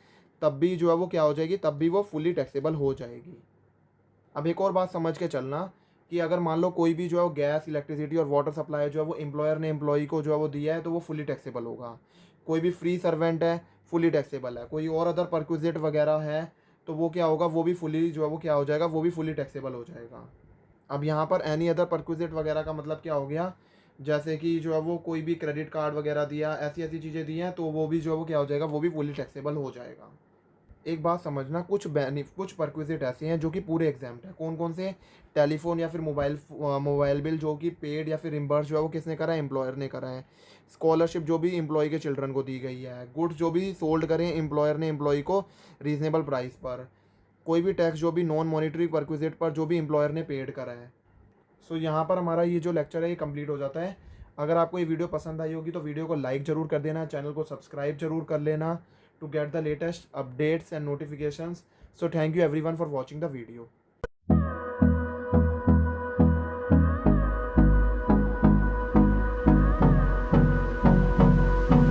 तब भी जो है वो क्या हो जाएगी, तब भी वो फुली टैक्सेबल हो जाएगी। अब एक और बात समझ के चलना कि अगर मान लो कोई भी जो है वो गैस, इलेक्ट्रिसिटी और वाटर सप्लाई जो है वो एम्प्लॉयर ने एम्प्लॉई को जो है वो दिया है तो वो फुली टैक्सेबल होगा। कोई भी फ्री सर्वेंट है फुली टैक्सेबल है, कोई और अदर परक्विजिट वगैरह है तो वो क्या होगा, वो भी फुली जो है वो क्या हो जाएगा, वो भी फुली टैक्सेबल हो जाएगा। अब यहाँ पर एनी अदर परक्विजिट वगैरह का मतलब क्या हो गया, जैसे कि जो है वो कोई भी क्रेडिट कार्ड वगैरह दिया, ऐसी ऐसी चीज़ें दी हैं तो वो भी जो है वो क्या हो जाएगा, वो भी फुली टैक्सेबल हो जाएगा। एक बात समझना, कुछ परक्विजिट ऐसे हैं जो कि पूरे एग्जाम्प्ट है। कौन कौन से, टेलीफोन या फिर मोबाइल बिल जो कि पेड या फिर रिम्बर्स जो है वो किसने करा है, एम्प्लॉयर ने करा है। स्कॉलरशिप जो भी एम्प्लॉय के चिल्ड्रन को दी गई है। गुड्स जो भी सोल्ड करें एम्प्लॉयर ने एम्प्लॉय को रीजनेबल प्राइस पर। कोई भी टैक्स जो भी नॉन मॉनिटरी परक्विजिट पर जो भी एम्प्लॉयर ने पेड करा है। सो यहाँ पर हमारा ये जो लेक्चर है ये कंप्लीट हो जाता है। अगर आपको ये वीडियो पसंद आई होगी तो वीडियो को लाइक ज़रूर कर देना, चैनल को सब्सक्राइब जरूर कर लेना to get the latest updates and notifications. So thank you everyone for watching the video.